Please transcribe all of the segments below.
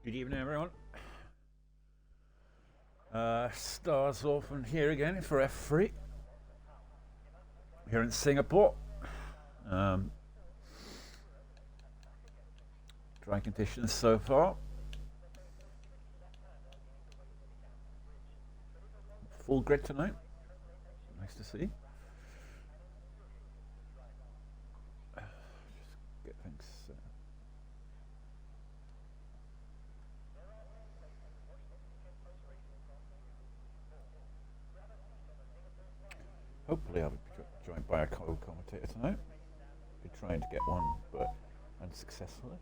Good evening, everyone. Stars off and here again for F3 here in Singapore. Um, dry conditions so far. Full grid tonight. Nice to see. Just get things. Hopefully, I'll be joined by a co-commentator tonight. Been trying to get one, but unsuccessfully.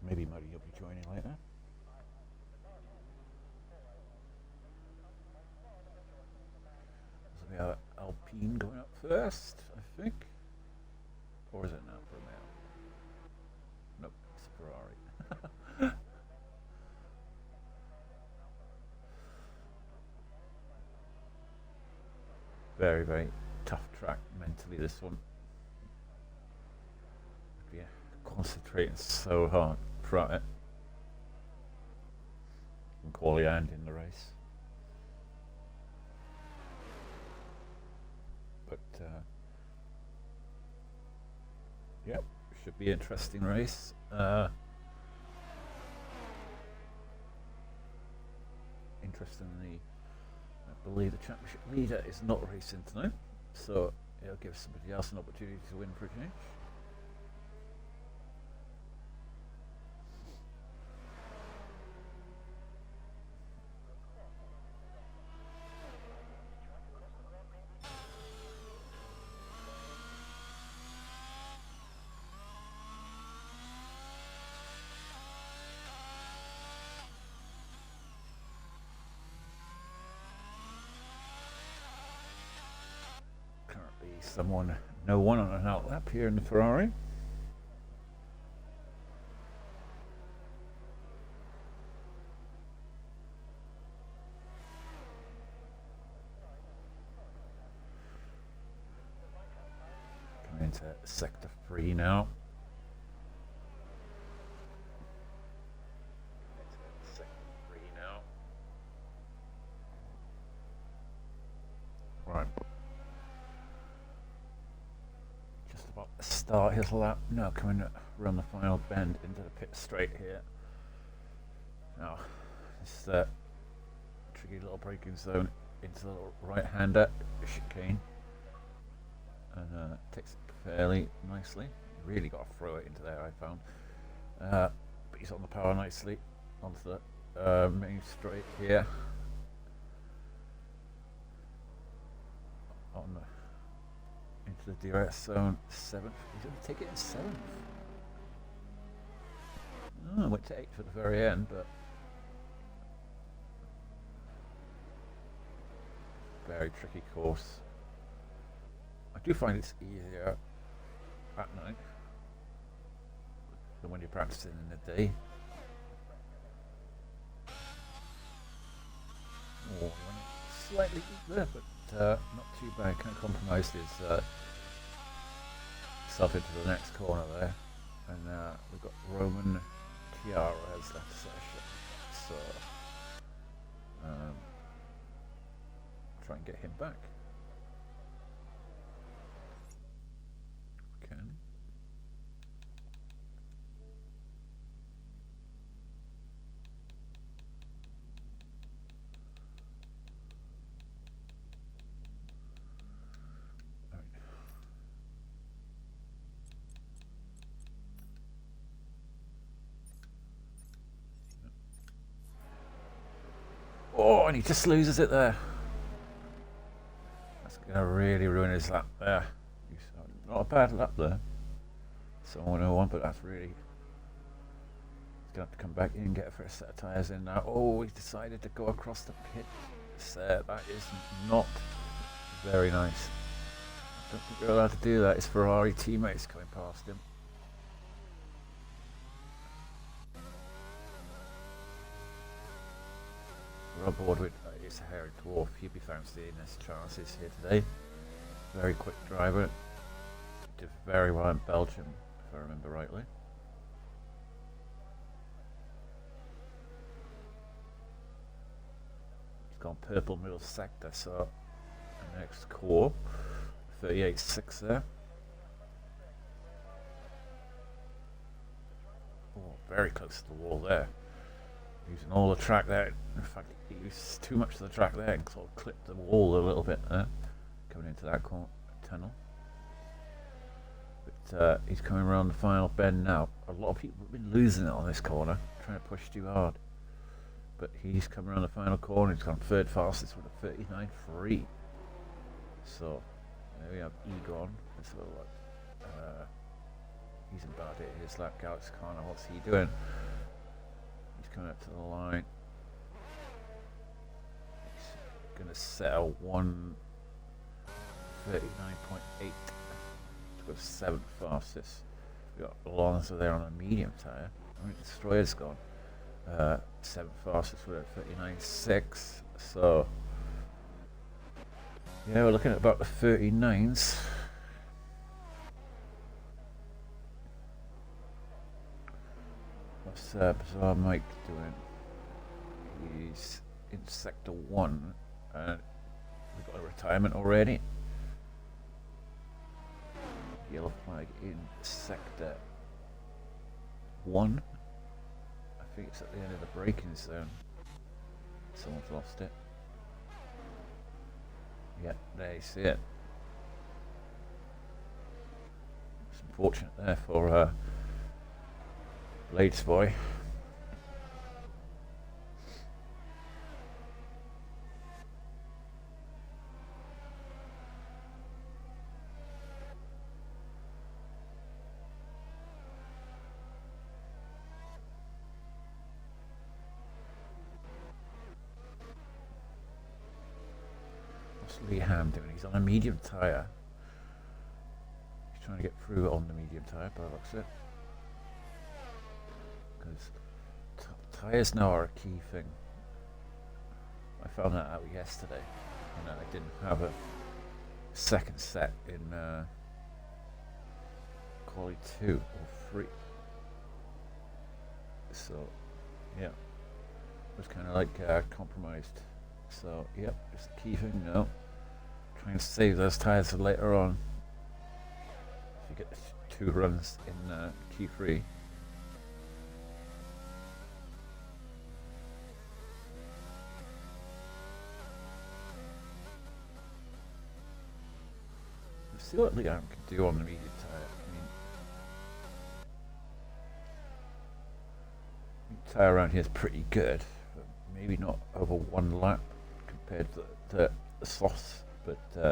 Maybe Muddy will be joining later. So we have Alpine going up first, I think. Or is it now for a male? Nope, it's a Ferrari. Very, very tough track mentally, this one. Yeah, concentrating so hard throughout it. In quali and in the race. But, yeah, should be an interesting race. Interestingly, I believe the championship leader is not racing tonight, so it'll give somebody else an opportunity to win for a change. No one on an out lap here in the Ferrari. Coming into sector 3 now. Right. Start his lap now, coming around the final bend into the pit straight here. Now, this tricky little braking zone into the right-hander chicane, and takes it fairly nicely. Really got to throw it into there, I found. But he's on the power nicely onto the main straight here. On the into the DRS zone 7th. He's going to take it in 7th. Oh, went to 8th for the very end, but very tricky course. I do find it's easier at night than when you're practicing in the day. Oh, slightly there, but not too bad. Kind of compromised his self into the next corner there, and we've got Roman Chiara as that session. So try and get him back. Okay. Oh, and he just loses it there. That's going to really ruin his lap there. Not a bad lap there. So 101, but that's really... He's going to have to come back in and get a fresh set of tyres in now. Oh, he decided to go across the pit. That is not very nice. I don't think you're allowed to do that. His Ferrari teammates coming past him. We're on board with it's a hairy dwarf. He'll be fancying his chances here today. Very quick driver. Did very well in Belgium, if I remember rightly. gone purple middle sector, so the next core, 38.6 there. Oh, very close to the wall there. Using all the track there. In fact, he used too much of the track there and sort of clipped the wall a little bit there, coming into that tunnel. But he's coming around the final bend now. A lot of people have been losing it on this corner, trying to push too hard. But he's coming around the final corner. He's gone third fastest with a 39.3. So there we have Egon. Let's have a look. He's about it. Here's that Alex Connor. What's he doing? He's coming up to the line. He's going to settle 1:39.8 to go 7th fastest. We've got Alonso there on a medium tyre. I mean, Destroyer's gone 7th fastest with a 39.6. So yeah, we're looking at about the 39s. What's Bizarre Mike doing? He's in sector 1 and we've got a retirement already. Yellow flag in sector 1. I think it's at the end of the braking zone. Someone's lost it. Yeah, there you see it. It's unfortunate there for Blades boy. What's Lee Ham doing? He's on a medium tyre. He's trying to get through on the medium tyre, by the looks of it. Because tyres now are a key thing. I found that out yesterday. You know, I didn't have a second set in quality 2 or 3. So, yeah, it was kind of like compromised. So, yeah, it's a key thing now. Trying to save those tyres for later on. If you get 2 runs in Q3. See what Liam can do on the medium tyre. I mean, medium tyre around here is pretty good, but maybe not over 1 lap compared to the softs. But he's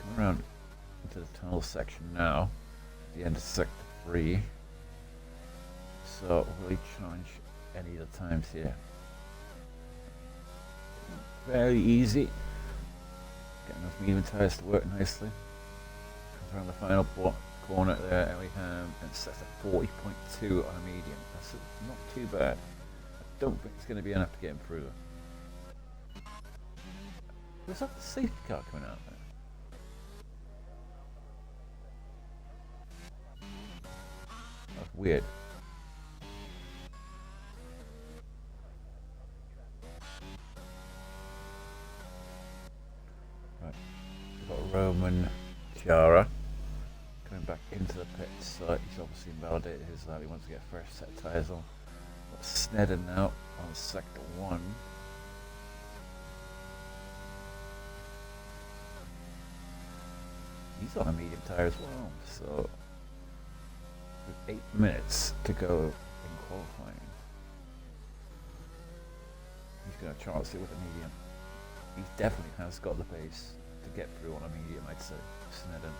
coming around into the tunnel section now, at the end of sector 3. So will he challenge any of the times here? Very easy. Getting those medium tyres to work nicely. Comes around the final corner there, Ellingham, and sets a 40.2 on a medium. That's not too bad. I don't think it's going to be enough to get him through. There's that the safety car coming out there. That's weird. Roman Chiara coming back into the pits, so he's obviously invalidated his lap. He wants to get a fresh set of tyres on. Got Snedden now on sector 1. He's on a medium tyre as well, so with 8 minutes to go in qualifying, he's going to chance it with a medium. He definitely has got the pace to get through on a medium, I'd say. Snedden.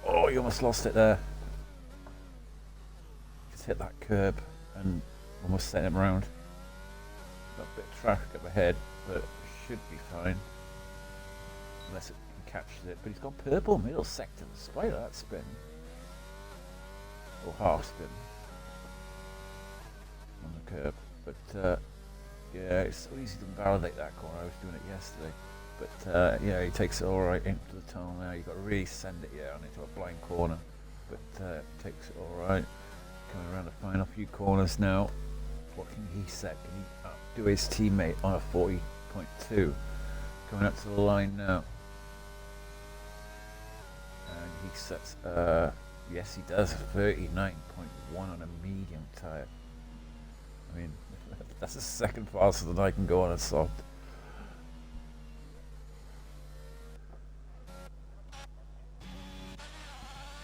Oh, you almost lost it there. Just hit that curb and almost sent him around. Got a bit of traffic up ahead, but should be fine. Unless it catches it. But he's got purple middle sector despite that spin. Or half spin. on the curb. But yeah, it's so easy to validate that corner. I was doing it yesterday. But yeah, he takes it all right into the tunnel now. You've got to really send it into a blind corner. But takes it all right. Coming around the final few corners now. What can he set? Can he outdo his teammate on a 40.2? Coming up to the line now. And he sets, yes he does, 39.1 on a medium tyre. I mean, that's the second faster than I can go on a soft.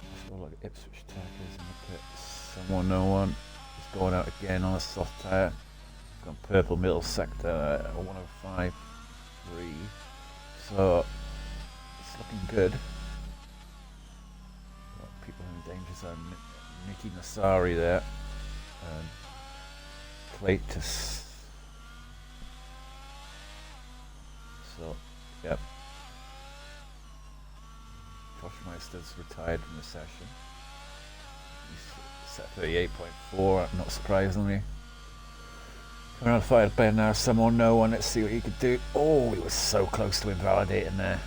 Let's go look at Ipswich tackers and look at someone, no one. He's going out again on a soft tyre. He's got purple middle sector, a 105.3. So, it's looking good. People in danger zone. Nicky Nassari there. And Claytus. So, yep. Josh Meister's retired from the session. He's set 38.4, not surprisingly. Coming on the fired bend now, someone, no one, let's see what he could do. Oh, he was so close to invalidating there.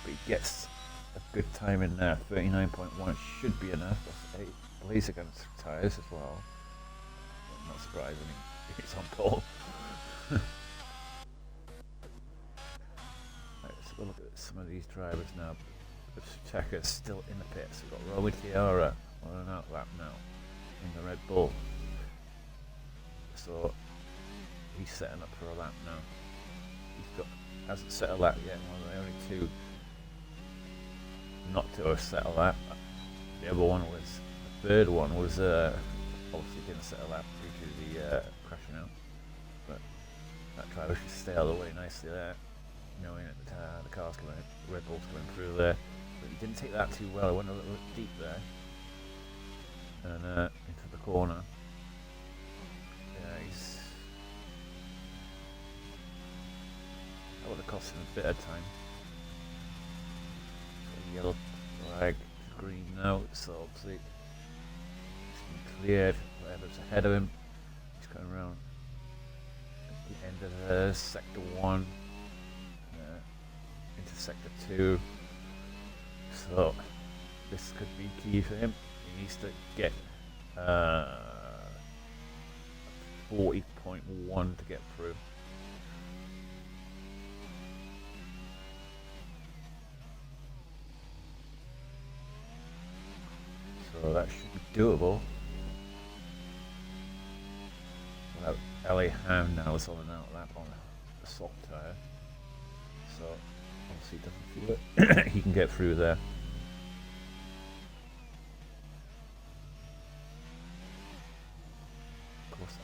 But he gets a good time in there, 39.1 should be enough. That's 8 blazer guns tyres as well. Not surprising, he's on pole. Right, let's have a look at some of these drivers now. Checker's still in the pits. We've got Rowan Tiara on an out lap now in the Red Bull. So he's setting up for a lap now. Hasn't set a lap yet, one of the only two not to have set a lap. The other one was, the third one was obviously didn't set a lap due to the crashing out. But that driver should stay out of the way nicely there, knowing that the car's coming, Red Bull's coming through there. But he didn't take that too well. He went a little deep there and into the corner. Yeah, that would have cost him a bit of time. Yellow flag, green now, so obviously it's been cleared. Whatever's ahead of him, he's coming around at the end of the sector 1 into sector 2. So this could be key for him. He needs to get 40.1 to get through. So that should be doable. Well, LA Ham now is on an out lap on a soft tyre. So obviously he doesn't feel it. He can get through there. Of course,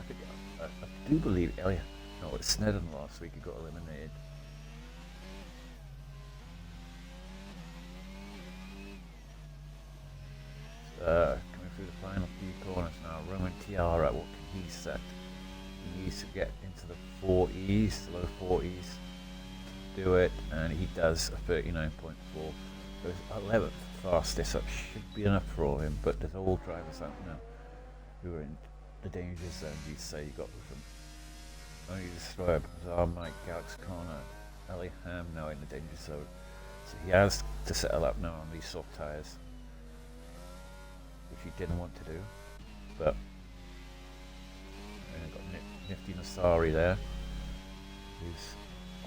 I do believe Elliot. No, it's Snedden last week. He got eliminated. Coming through the final few corners now. Roman Tiara, what can he set? He needs to get into the 40s, low 40s to do it, and he does a 39.4. So his 11th fastest up should be enough for him, but there's all drivers out now who are in the danger zone. You'd say you got from only destroyer, Bizarre Mike, Galaxy Corner, Ellie Ham now in the danger zone. So he has to settle up now on these soft tyres, which he didn't want to do, but got Nifty Nassari there, who's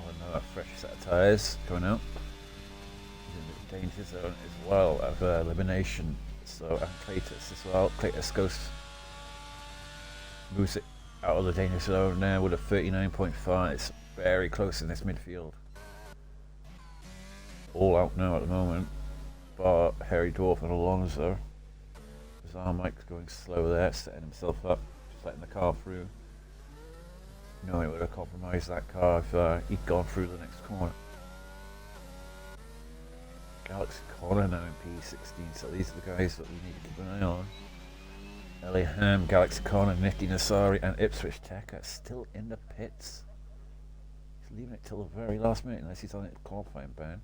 on a fresh set of tyres coming out. He's in the danger zone as well of elimination. So and Claytus as well. Claytus moves it out of the danger zone now with a 39.5. It's very close in this midfield. All out now at the moment, but Harry Dwarf and Alonso. Bizarre Mike's going slow there, setting himself up, just letting the car through. Knowing it would have compromised that car if he'd gone through the next corner. Galaxy Corner now in P16, so these are the guys that we need to keep an eye on. LA Ham, Galaxy Corner, Nifty Nassari and Ipswich Tech are still in the pits. He's leaving it till the very last minute unless he's on a qualifying ban.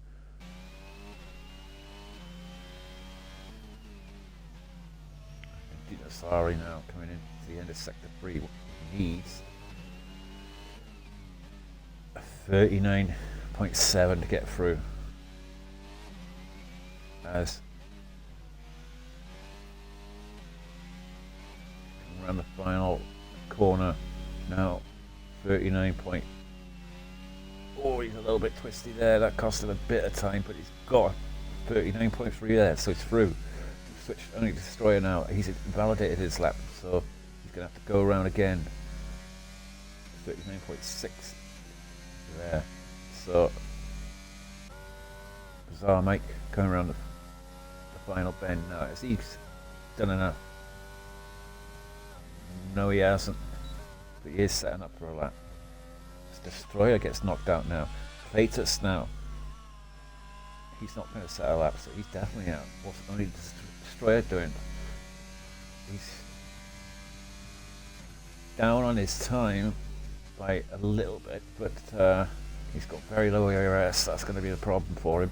Sorry now, coming into the end of sector 3, what he needs 39.7 to get through. As around the final corner now, 39 point. Oh, he's a little bit twisty there. That cost him a bit of time, but he's got 39.3 there, so it's through. Switch only destroyer now. He's invalidated his lap, so he's gonna have to go around again. 39.6 there. So Bizarre Mike going around the final bend now. Has he done enough? No, he hasn't. But he is setting up for a lap. This destroyer gets knocked out now. Cletus now. He's not going to set a lap, so he's definitely out. What's only the destroyer doing? He's down on his time by a little bit, but he's got very low ARS. That's going to be the problem for him.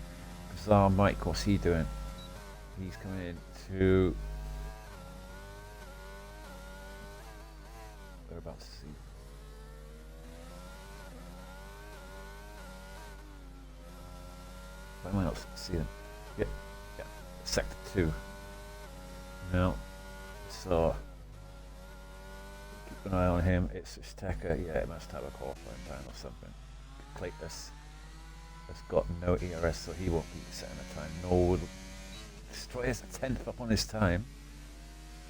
Bizarre Mike, what's he doing? He's coming into whereabouts is he? Why am I not seeing him? Yeah, sector 2. No, so keep an eye on him. It's Steka. Yeah, it must have a qualifying time or something. Cletus has got no ERS, so he won't be setting a time. No, Destroyer's a 10th up on his time,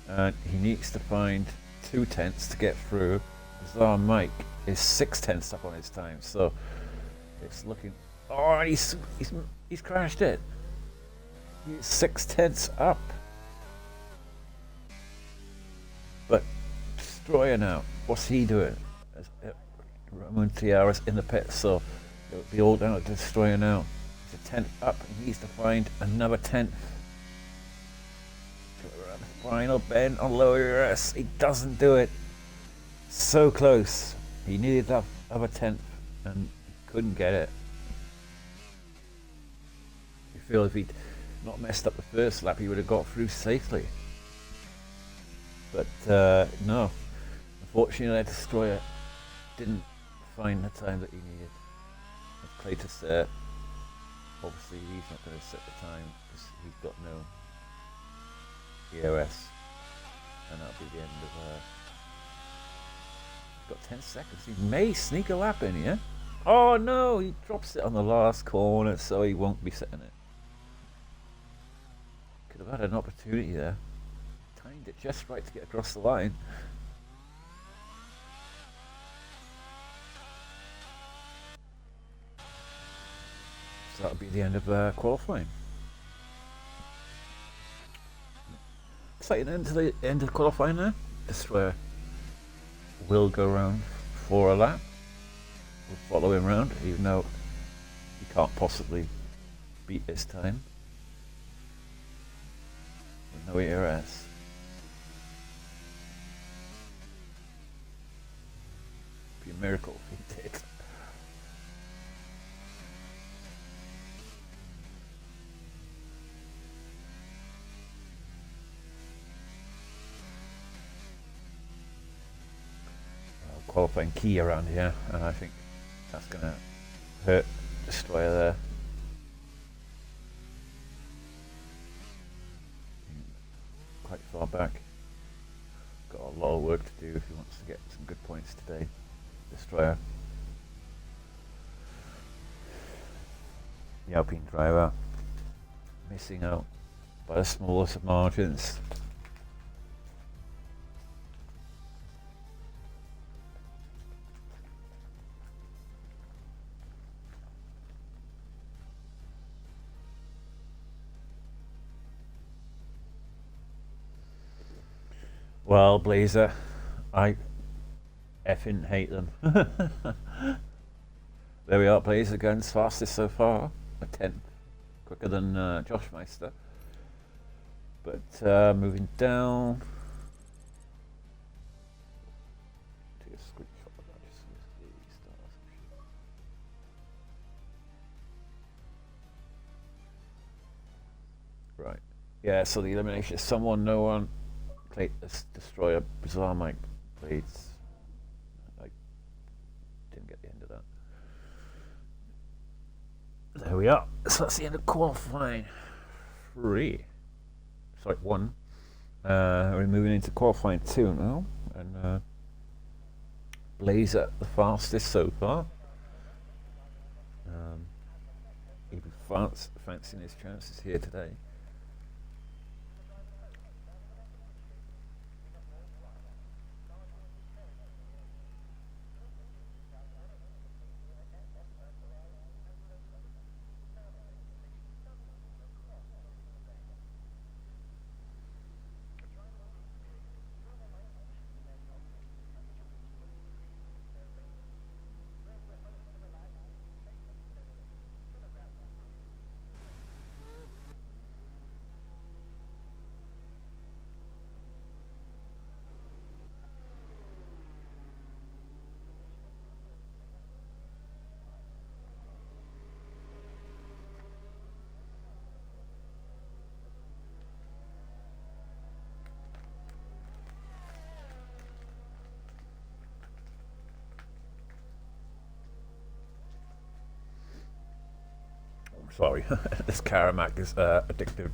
and he needs to find 2/10 to get through. Bizarre Mike is 6/10 up on his time, so it's looking. Oh, he's crashed it. He's 6/10 up. But Destroyer now, what's he doing? Ramon Tiara's in the pit, so it'll be all down to Destroyer now. He's a 10th up. He needs to find another 10th. Around the final bend on lower ERS. He doesn't do it. So close. He needed that other 10th and he couldn't get it. You feel if he'd not messed up the first lap, he would have got through safely. But no. Unfortunately, the Destroyer didn't find the time that he needed. Cletus there. Obviously, he's not going to set the time because he's got no EOS, and that'll be the end of. He's got 10 seconds. He may sneak a lap in here. Oh no! He drops it on the last corner, so he won't be setting it. Could have had an opportunity there. Timed it just right to get across the line. So that'll be the end of qualifying. Exciting end to the end of qualifying now. Destroyer will go round for a lap. We'll follow him round, even though he can't possibly beat this time. With no ERS. It'd be a miracle if he did. Qualifying key around here, and I think that's going to hurt Destroyer there. Quite far back. Got a lot of work to do if he wants to get some good points today. Destroyer. The Alpine driver missing out by the smallest of margins. Well, Blazer, I effing hate them. There we are, Blazer guns fastest so far, a 10th, quicker than Josh Meister. But moving down. Take a screenshot of that just so the stars. Right. Yeah, so the elimination is someone, no one. Destroyer Bizarre Mike Blades. I didn't get the end of that. There we are. So that's the end of qualifying 3. Sorry, 1. We're moving into qualifying 2 now, and Blazer the fastest so far. He'll be fancying his chances here today. Sorry, this Caramac is addictive.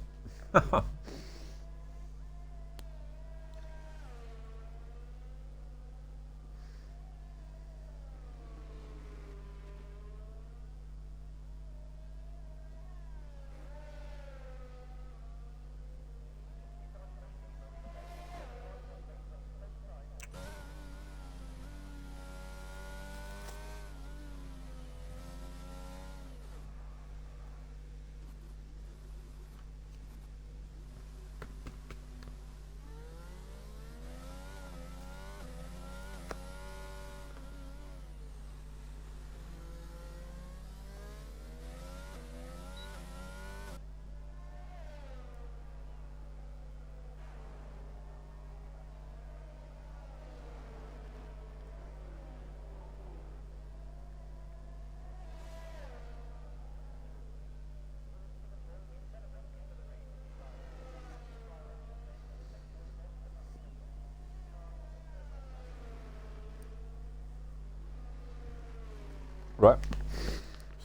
Right,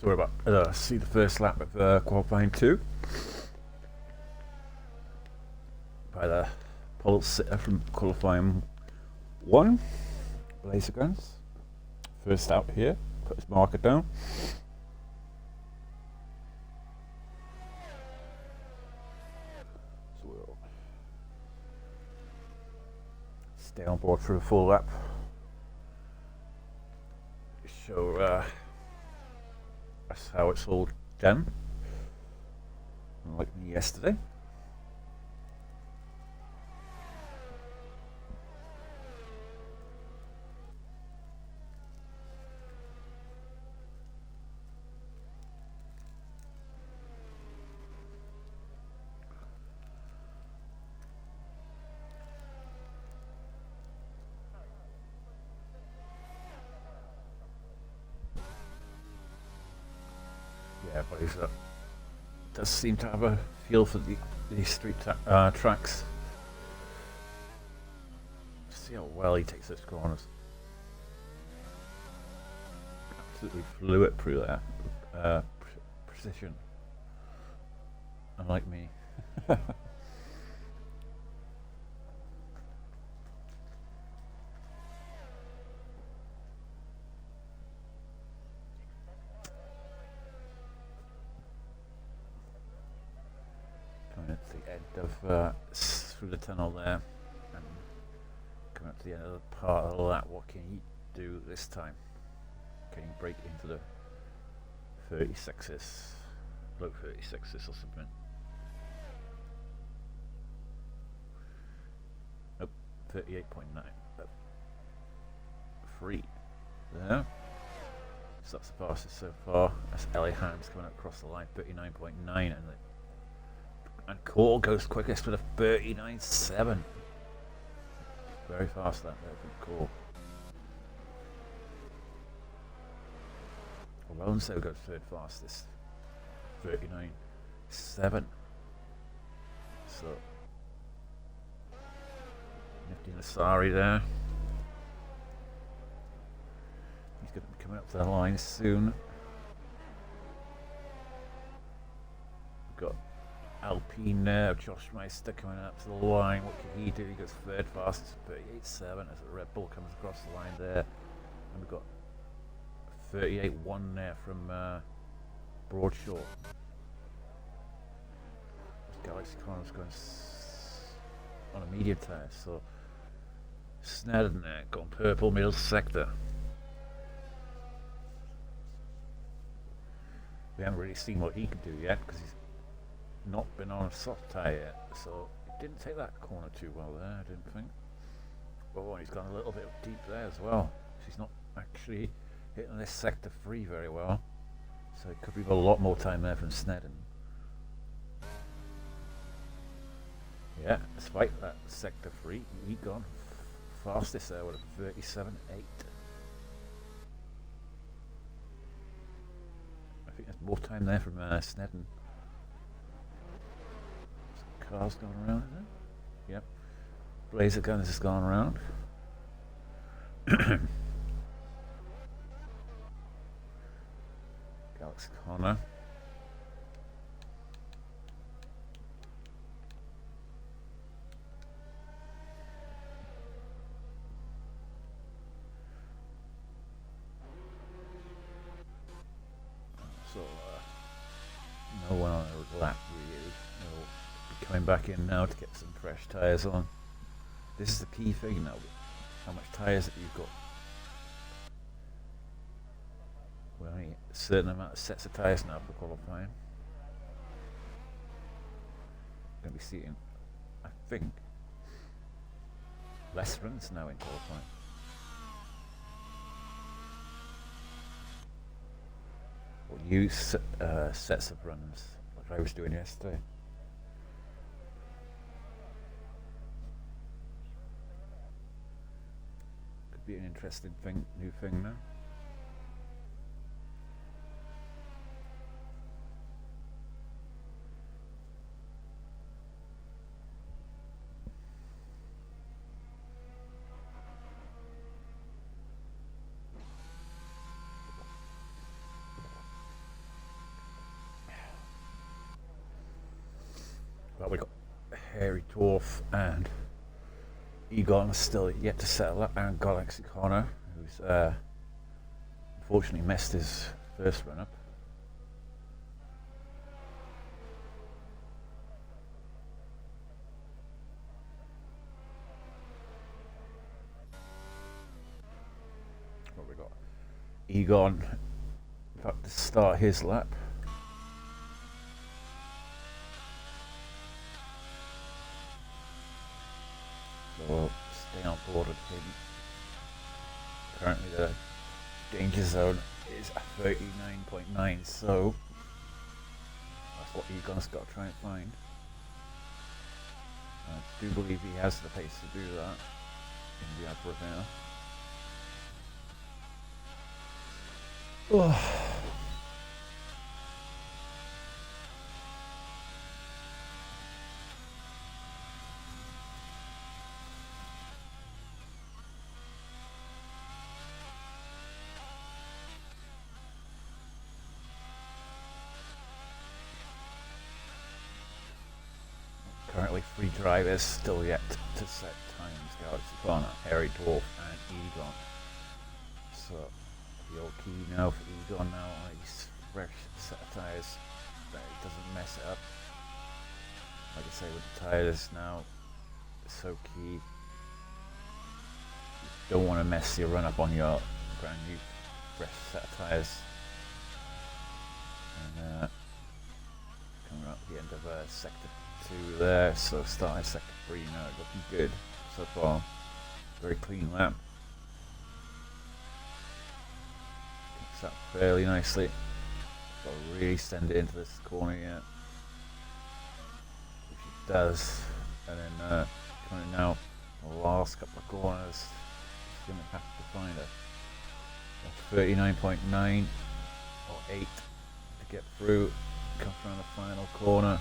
so we're about to see the first lap of qualifying 2 by the pole sitter from qualifying 1, Blazer Guns. First out here, put his marker down. So we'll stay on board for a full lap. So that's how it's all done, like me yesterday. Yeah, but he does seem to have a feel for these street tracks. See how well he takes those corners. Absolutely flew it through that precision. Unlike me. At the end of through the tunnel there, and coming up to the end of the part of that. What can he do this time? Can he break into the 36s, low 36s or something? Nope, 38.9. Free there. So that's the fastest so far. That's Ellie Hams coming across the line, 39.9, and Cole goes quickest with a 39.7. Very fast that there from Cole. Alonso goes third fastest, 39.7. So Nifty Nasari there. He's going to be coming up to the line soon. We've got Alpine there, Josh Meister coming up to the line. What can he do? He goes third fastest, 38.7 as the Red Bull comes across the line there. And we've got 38.1 there from Broadshaw. Galaxy Corner's going on a medium tyre, so Snedden there, gone purple middle sector. We haven't really seen what he can do yet because he's not been on a soft tyre yet, so he didn't take that corner too well there, I didn't think. Oh, and he's gone a little bit deep there as well. So he's not actually hitting this sector free very well, so it could be a lot more time there from Snedden. Yeah, despite that sector free, he gone fastest there with a 37.8. I think there's more time there from Snedden. Some cars going around, is there? Yep. Blazer Guns has gone around. Galaxy Corner. So, no one on a lap really. We'll be coming back in now to get some fresh tyres on. This is the key thing now. How much tyres that you've got. We're only a certain amount of sets of tyres now for qualifying. Going to be seeing, I think, less runs now in qualifying. Or use sets of runs like I was doing yesterday. Could be an interesting thing, new thing now. Well, we got Hairy Dwarf and Egon still yet to settle up, and Galaxy Corner, who's unfortunately missed his first run up. What we got? Egon about to start his lap. We'll stay on board with him. Currently the danger zone is at 39.9, so that's what Egon's got to try and find. I do believe he has the pace to do that in the upper now. Oh. Currently free drivers still yet to set times. Galaxy Corner, Hairy Dwarf and Egon. So the old key now for Egon now on his fresh set of tyres that it doesn't mess it up. Like I say, with the tyres now, it's so key. You don't want to mess your run up on your brand new fresh set of tyres. And coming up the end of sector 2 there, so starting sector 3 now, looking good so far. Very clean lap. Kicks up fairly nicely. Got to really send it into this corner yet, which it does. And then coming now, the last couple of corners, it's going to have to find a 39.9 or 8 to get through. Comes around the final corner.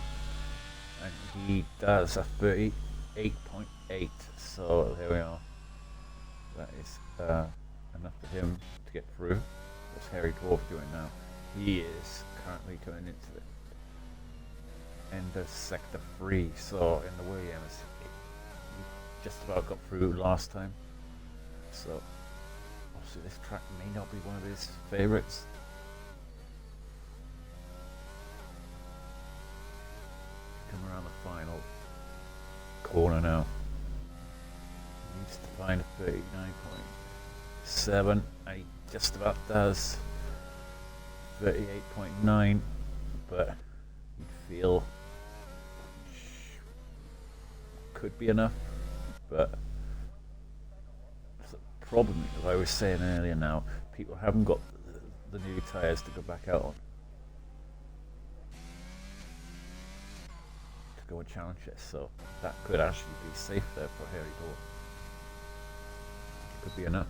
And he does a 38.9. 38.8. So there we are. That is enough for him to get through. What's Hairy Dwarf doing now? He is currently going into the end of sector 3. So in the Williams, he just about got through last time. So obviously this track may not be one of his favourites. Come around the final corner now. He needs to find a 39.7 and he just about does. 38.9, but you feel could be enough, but the problem, as I was saying earlier now, people haven't got the new tyres to go back out on. To go and challenge it, so that could actually be safe there for Hairy Dwarf. Could be enough.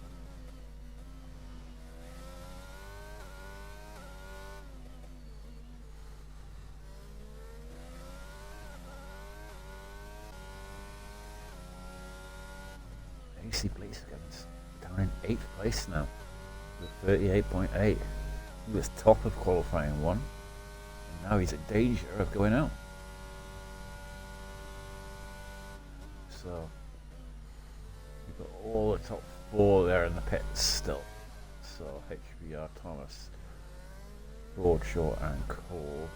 AC Blazegun's down in 8th place now with 38.8. He was top of qualifying 1 and now he's in danger of going out. So you've got all the top 4 there in the pits still. So HBR, Thomas, Broadshaw and Cole.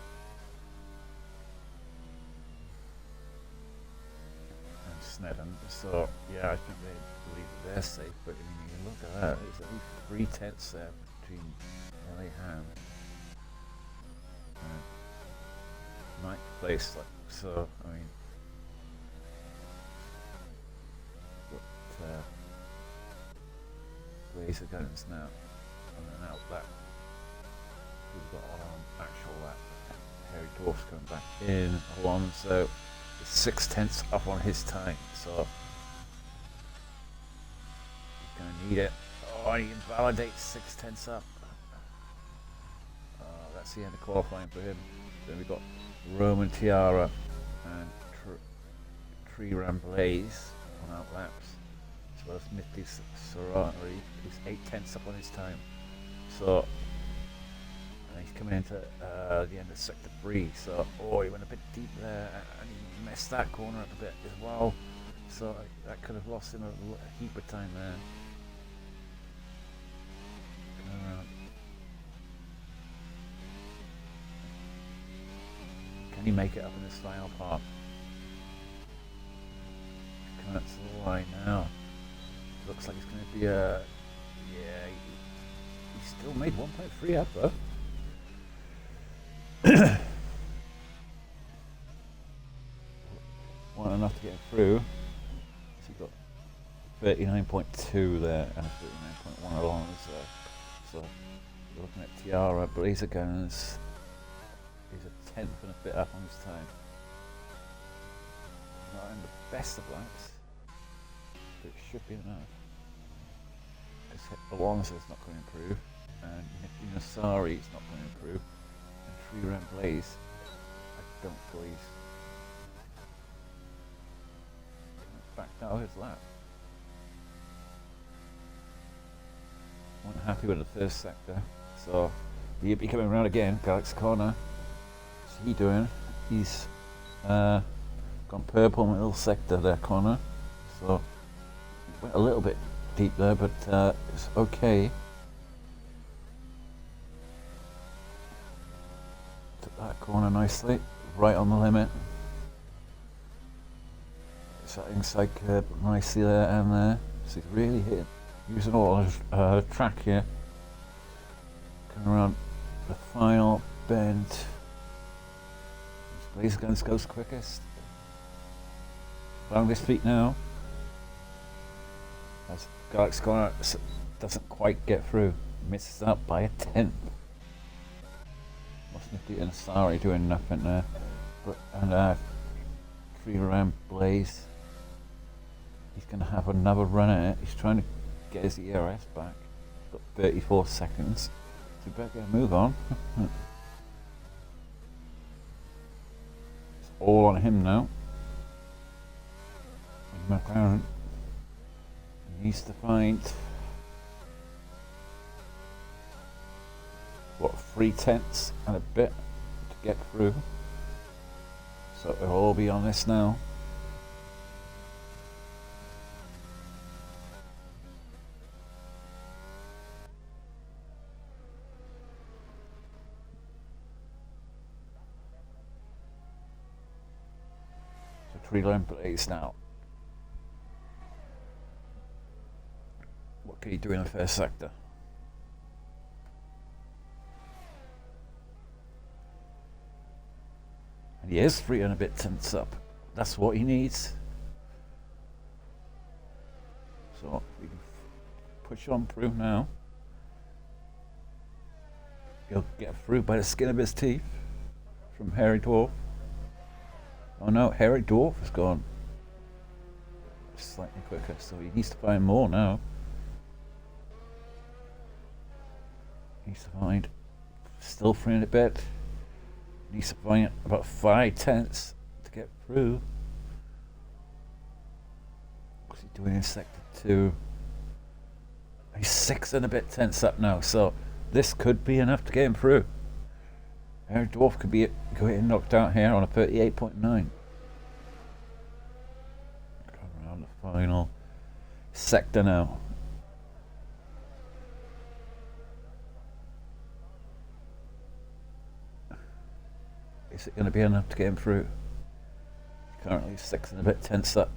Snedden. So yeah, I think they believe that they're safe, but I mean, you look at that, there's at least 3 tenths there between LA Ham and 9th place. Like, so I mean, what Blazer Guns now on an out lap. We've got on actual lap. Hairy Dwarf's coming back in Alonso. 6 tenths up on his time, so he's going to need it. Oh, he invalidates 6 tenths up. That's the end of qualifying for him. Then we've got Roman Tiara and Tree Ram Blaze on out laps, as well as Nifty Sorari, who's 8 tenths up on his time. So and he's coming into the end of sector 3, so he went a bit deep there and he messed that corner up a bit as well, so that could have lost him a heap of time there. Can he make it up in this final part? Coming up to the line now. Looks like it's going to be a... Yeah, he still made 1.3 up though. Wasn't enough to get through. So you've got 39.2 there and 39.1 along there. So you're looking at Tiara, Blazer Guns. He's a 10th and a bit up on his time. Not in the best of laps, but it should be enough. Alonso's not going to improve, and Nifty Nasari is not going to improve, and Tree Ram Blaze, I don't believe, backed out of his lap. Wasn't happy with the first sector, so he'll be coming around again. Galaxy Corner. What's he doing? He's gone purple middle sector there, corner. So went a little bit deep there, but it's okay. Took that corner nicely, right on the limit. It's that inside curb nicely there and there. So he's really hitting, using all his track here. Coming around the final bend. Blazer Guns goes quickest. Found his feet now. As Galaxy Corner doesn't quite get through, misses out by a 10th. What's Nifty and Asari doing nothing there? And Tree Ram Blaze, he's going to have another run at it. He's trying to get his ERS back. He's got 34 seconds. So we better get a move on. It's all on him now. McLaren needs to find what 3/10 and a bit to get through. So it'll all be on this now. So 3-lane Blaze now. What can you do in the first sector? And he is 3 and a bit tenths up. That's what he needs. So we can push on through now. He'll get through by the skin of his teeth from Harry Dwarf. Oh no, Harry Dwarf has gone slightly quicker, so he needs to find more now. He needs to find still 3 and a bit. Needs to find about 5/10 to get through. What's he doing in sector 2? He's 6 and a bit tenths up now, so this could be enough to get him through. Harry Dwarf could be getting knocked out here on a 38.9. Going around the final sector now. Is it going to be enough to get him through? Currently 6 and a bit tenths up.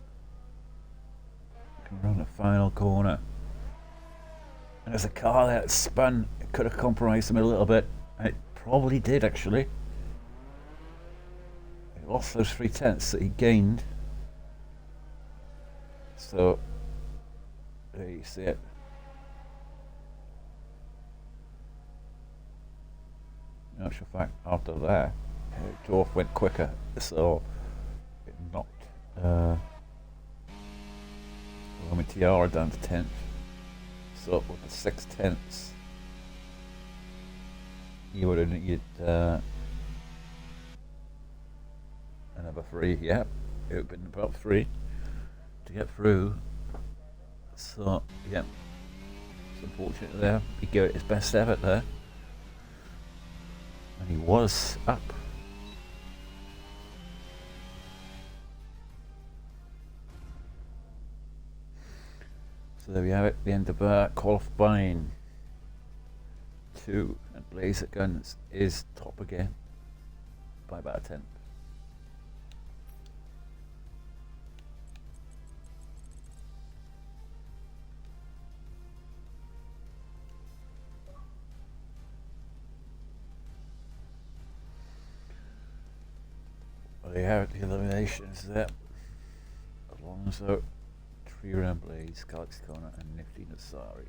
Coming around the final corner. And there's a car there that spun. It could have compromised him a little bit. And it probably did actually. He lost those 3/10 that he gained. So there you see it. In actual fact, after that, Dwarf went quicker, so it knocked Roman Tiara down to 10th. So with the 6/10, you would have needed another 3. Yep, it would have been about 3 to get through. So yeah, it's unfortunate there. He gave it his best effort there, and he was up. So there we have it, the end of qualifying 2, and Blazer Guns is top again by about a 10th. Well, they have the eliminations there. Alonso, Tree Round Blaze, Galaxy Corner, and Nifty Nasari.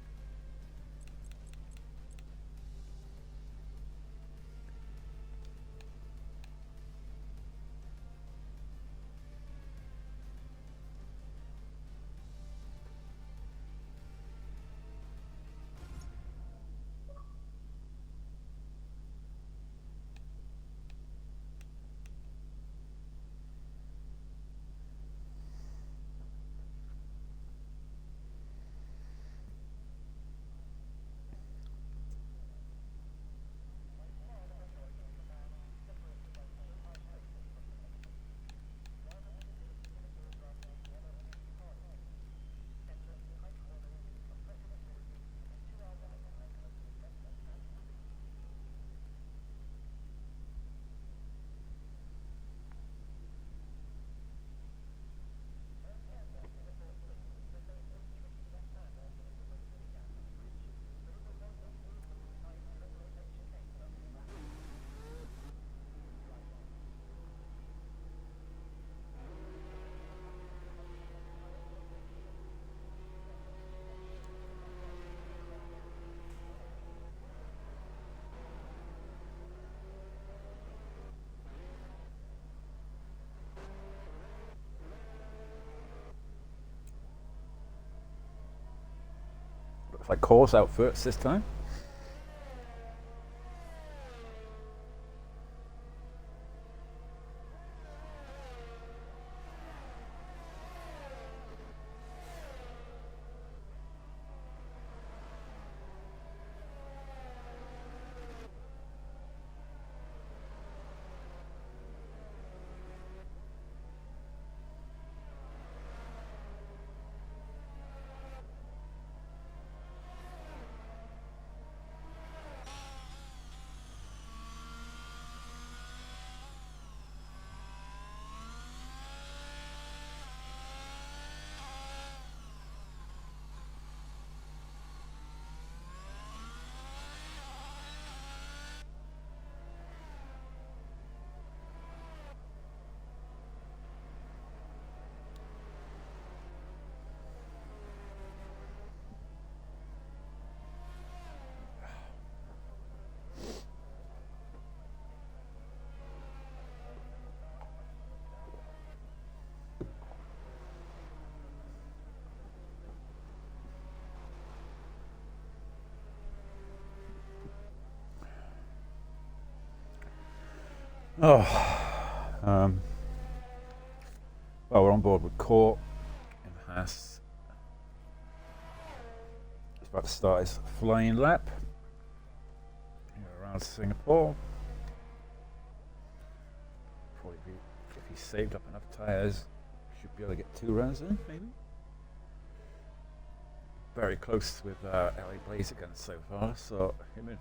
Looks like Core's out first this time. Oh, well, we're on board with Core in Haas. He's about to start his flying lap around Singapore. Probably if he saved up enough tyres, should be able to get 2 rounds in, maybe. Very close with LA Blazerguns so far, so him and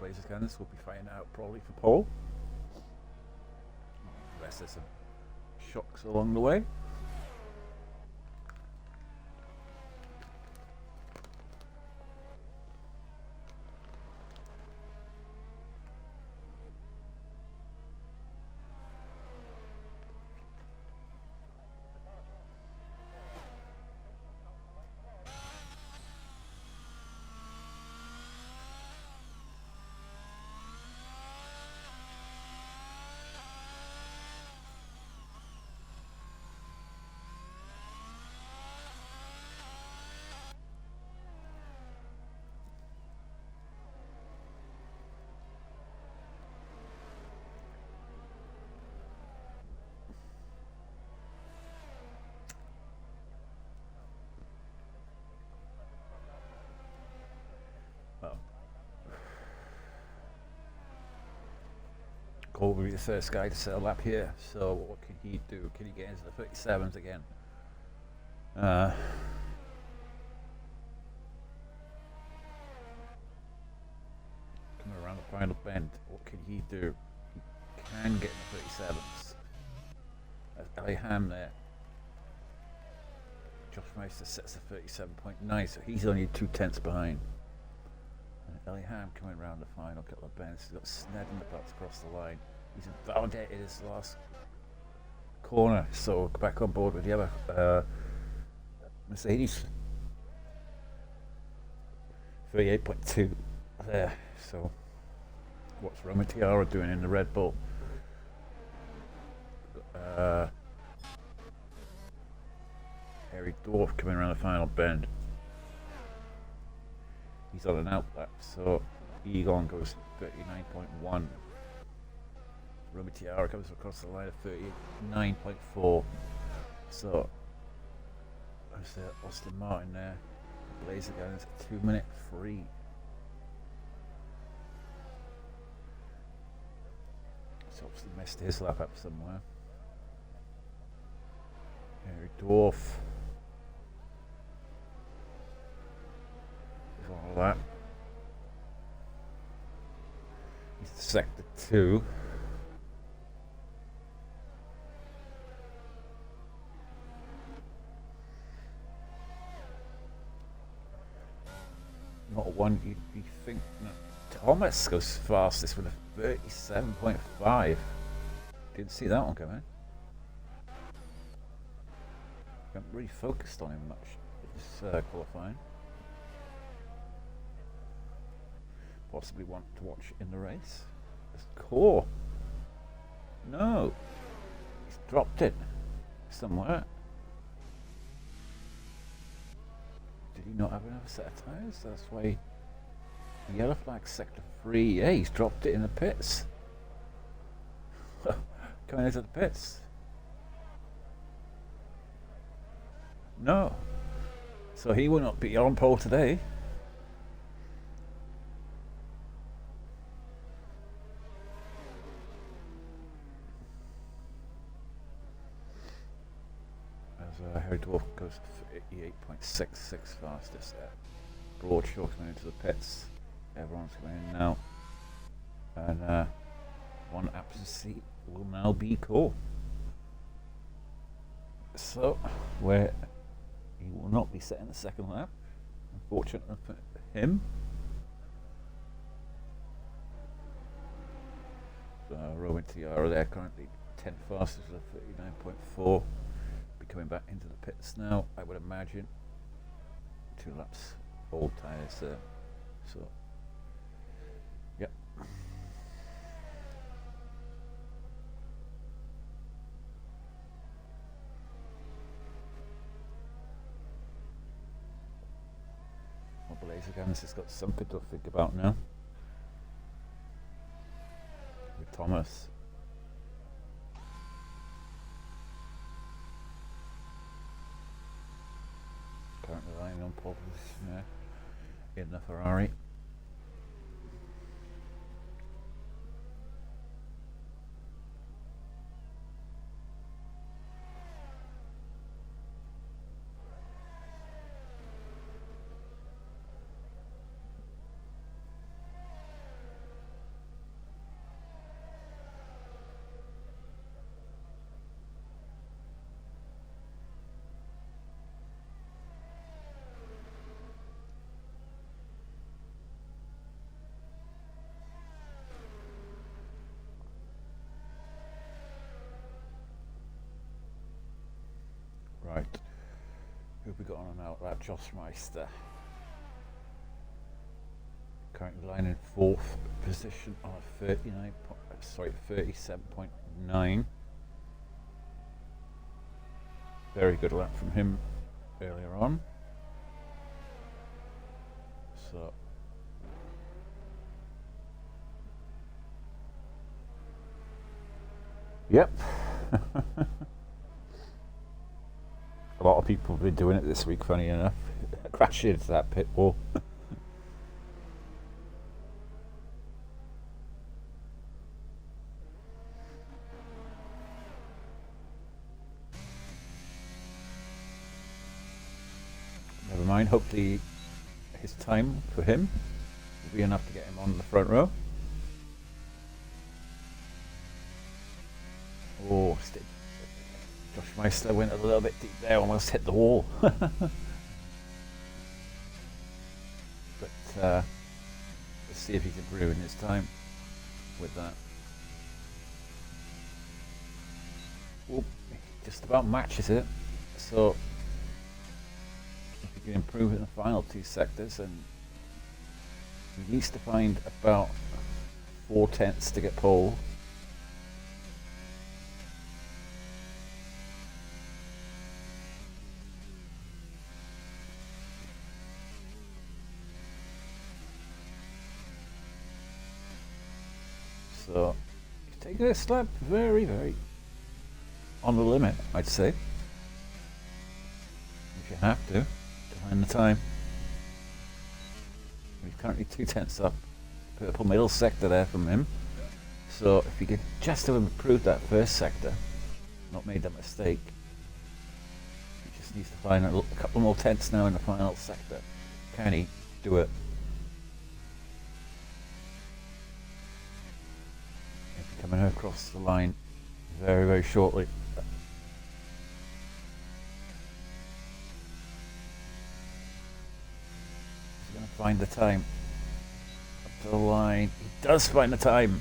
Blazerguns will be fighting out probably for pole. Unless there's some shocks along the way. Cole will be the first guy to set a lap here, so what can he do? Can he get into the 37s again? Coming around the final bend, what can he do? He can get in the 37s. That's Ellie Ham there. Josh Meister sets the 37.9, so he's only 2/10 behind. Ellie Ham coming around the final couple of bends. He's got Sned in the butts across the line. He's invalidated his last corner, so back on board with the other Mercedes. 38.2 there. So what's Roman Tiara doing in the Red Bull? Harry Dwarf coming around the final bend. He's on an outlap, so Egon goes 39.1. Roman Tiara comes across the line at 39.4. So there's Austin Martin there. Blazerguns at 2-minute free. He's obviously messed his lap up somewhere. Harry Dwarf. All that. He's sector 2. Not one you'd be thinking. No. Thomas goes fastest with a 37.5. Didn't see that one coming. Haven't really focused on him much this qualifying. Possibly want to watch in the race. It's Core. No. He's dropped it somewhere. Did he not have another set of tyres? That's why yellow flag sector 3. Yeah, he's dropped it in the pits. Coming into the pits. No. So he will not be on pole today. Harry Dwarf goes 38.66 fastest there. Broadshaw coming into the pits. Everyone's coming in now. And one absent seat will now be Core. So, where he will not be setting the second lap, unfortunately for him. Rowan Tiara there currently 10 fastest with 39.4. Coming back into the pits now, I would imagine. 2 laps, old tyres there. So, yep. Well, Blazerguns has got something to think about now. With Thomas. Currently lying on pole position in the Ferrari. Right, who have we got on and out? That Josh Meister. Currently lying in 4th position on a 37.9. Very good lap from him earlier on. So yep. A lot of people have been doing it this week, funny enough. Crashing into that pit wall. Never mind, hopefully his time for him will be enough to get him on the front row. Oh, Josh Meister went a little bit deep there, almost hit the wall. But let's see if he can ruin his time with that. Oh, just about matches it. So if he can improve in the final 2 sectors, and he needs to find about 4/10 to get pole. So he's taking this lap very, very on the limit, I'd say. If you have to find the time. He's currently 2/10 up. Purple middle sector there from him. So if he could just have improved that first sector, not made that mistake, he just needs to find a couple more tenths now in the final sector. Can he do it? Coming across the line very, very shortly. He's going to find the time up to the line. He does find the time.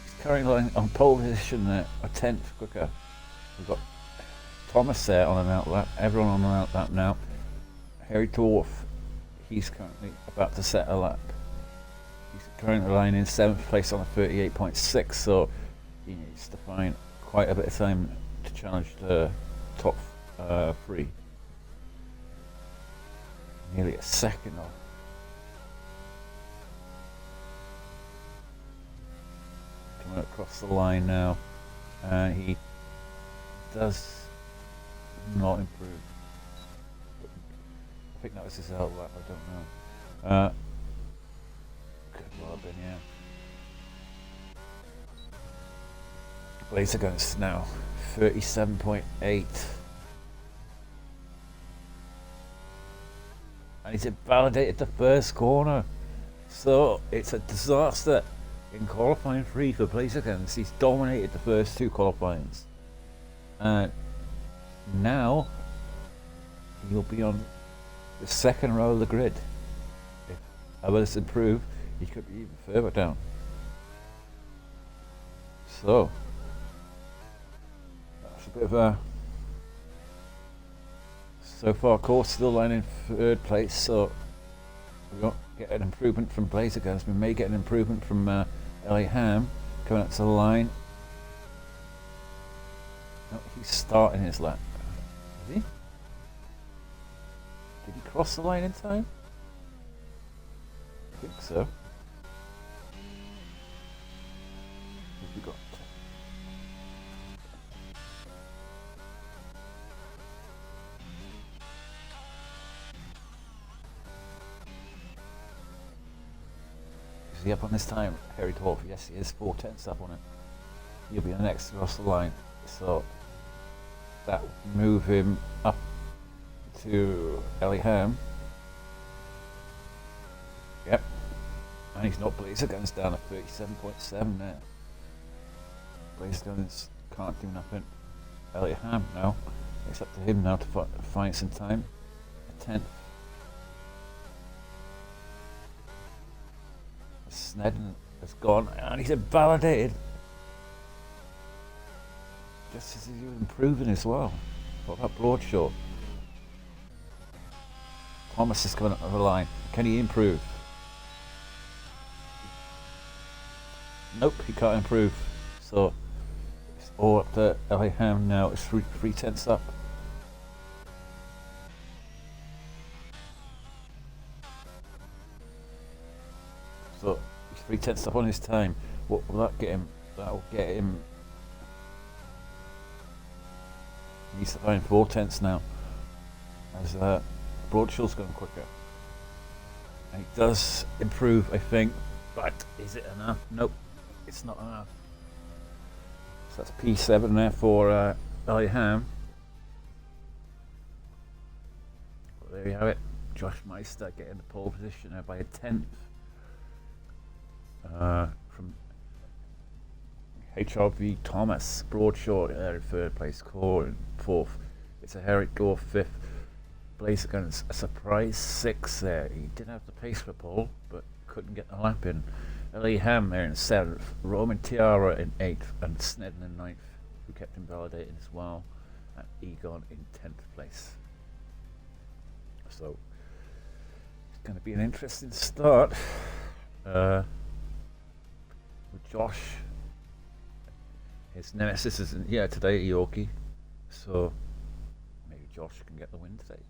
He's currently on pole position there, a 10th quicker. We've got Thomas there on an out lap, everyone on an out lap now. Harry Dwarf, he's currently about to set a lap. He's currently lying in 7th place on a 38.6, so he needs to find quite a bit of time to challenge the top 3. Nearly a second off. Coming across the line now, and he does not improve. I think that was his out lap, I don't know. Could well have been, yeah. Blazer guns now, 37.8. And he's invalidated the first corner. So it's a disaster in qualifying 3 for Blazer guns. He's dominated the first 2 qualifyings. And now he'll be on the 2nd row of the grid. If others improve, he could be even further down. So that's a bit of a, so far course still lying in 3rd place, so we won't get an improvement from Blazer Guns. We may get an improvement from LA Ham coming up to the line. No, he's starting his lap. Is he? Did he cross the line in time? I think so. We got. Is he up on this time, Harry Dwarf? Yes, he is. 4/10 up on it. He'll be the next across the line. So that will move him up to Ellingham. Yep. And he's not Blazer Guns down at 37.7 now. Blazer Guns can't do nothing. Ellingham now. It's up to him now to find some time. A 10th. Snedden has gone and he's invalidated. Just as he was improving as well. What about Broadshaw? Thomas is coming up the line. Can he improve? Nope, he can't improve. So it's all up to Ellingham now. It's 3/10 up. So he's 3/10 up on his time. What will that get him? That'll get him. He needs to find 4/10 now. As Broadshaw's going quicker. And he does improve, I think. But is it enough? Nope, it's not enough. So that's P7 there for Ellingham. Well, there you have it. Josh Meister getting the pole position there by a 10th. From HRV Thomas. Broadshaw in 3rd place. Core in 4th. It's a Herrick Gore 5th. Blazer Guns a surprise 6th there. He didn't have the pace for pole, but couldn't get the lap in. Ellingham there in 7th. Roman Tiara in 8th. And Snedden in 9th, who kept him validated as well. And Egon in 10th place. So it's going to be an interesting start. With Josh. His nemesis isn't here today, Yorkie. So maybe Josh can get the win today.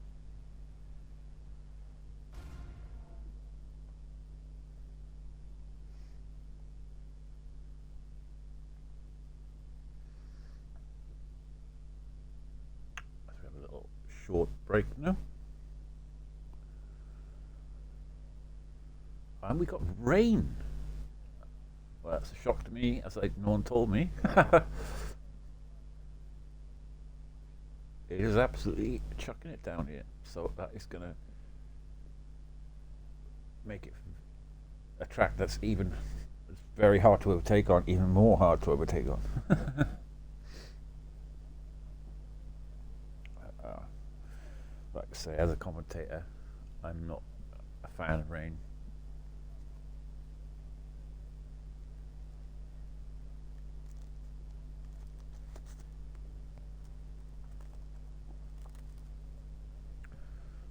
Let's have a little short break now. And we got rain. Well, that's a shock to me, as no one told me. It is absolutely chucking it down here, so that is going to make it a track that's even very hard to overtake on, even more hard to overtake on. Like I say, as a commentator, I'm not a fan of rain.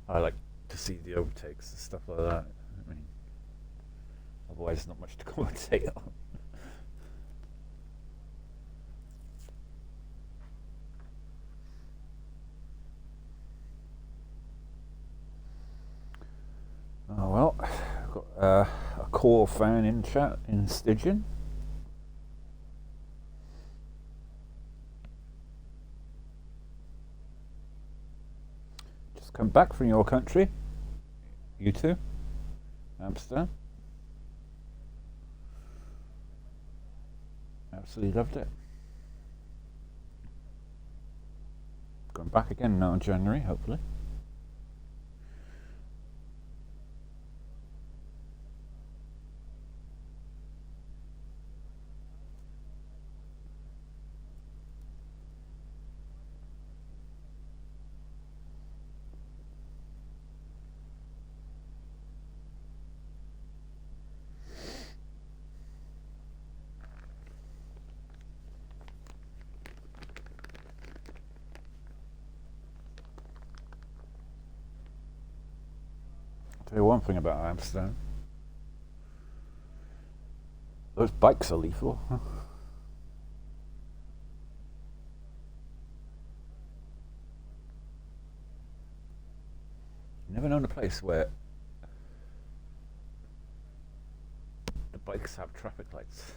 I like to see the overtakes and stuff like that. I mean, otherwise there's not much to commentate on. Oh well, I've got a core fan in chat in Stygian. Come back from your country, you too, Amsterdam. Absolutely loved it. Going back again now in January, hopefully. Tell you one thing about Amsterdam. Those bikes are lethal. Never known a place where the bikes have traffic lights.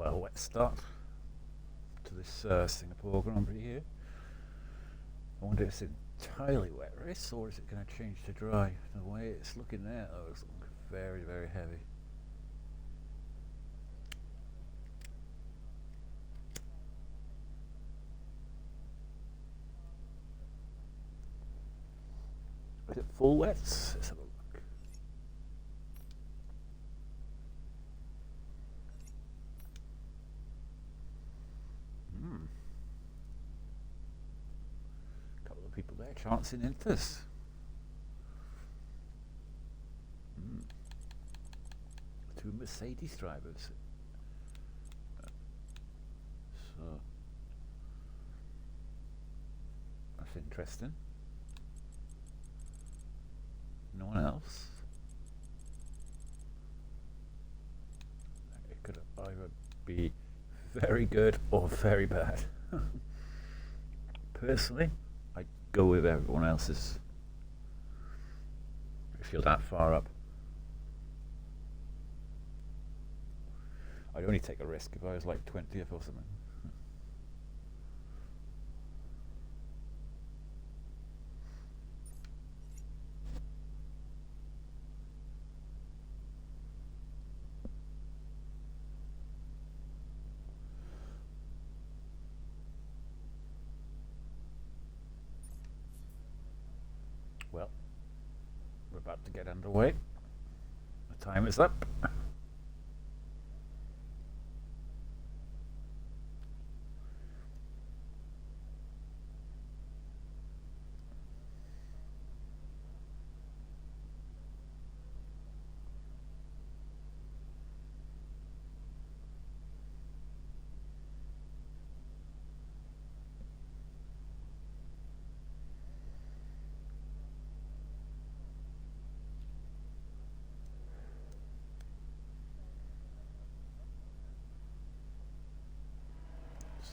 well, wet start to this Singapore Grand Prix here. I wonder if it's an entirely wet race or is it going to change to dry? The way it's looking there, though, it's looking very, very heavy. Is it full wets? Let's have a look. Couple of people there chancing into this. Two Mercedes drivers. So that's interesting. No one else. It could either be very good or very bad. Personally, I'd go with everyone else's if you're that far up. I'd only take a risk if I was like 20th or something. Well, we're about to get underway. The time is up.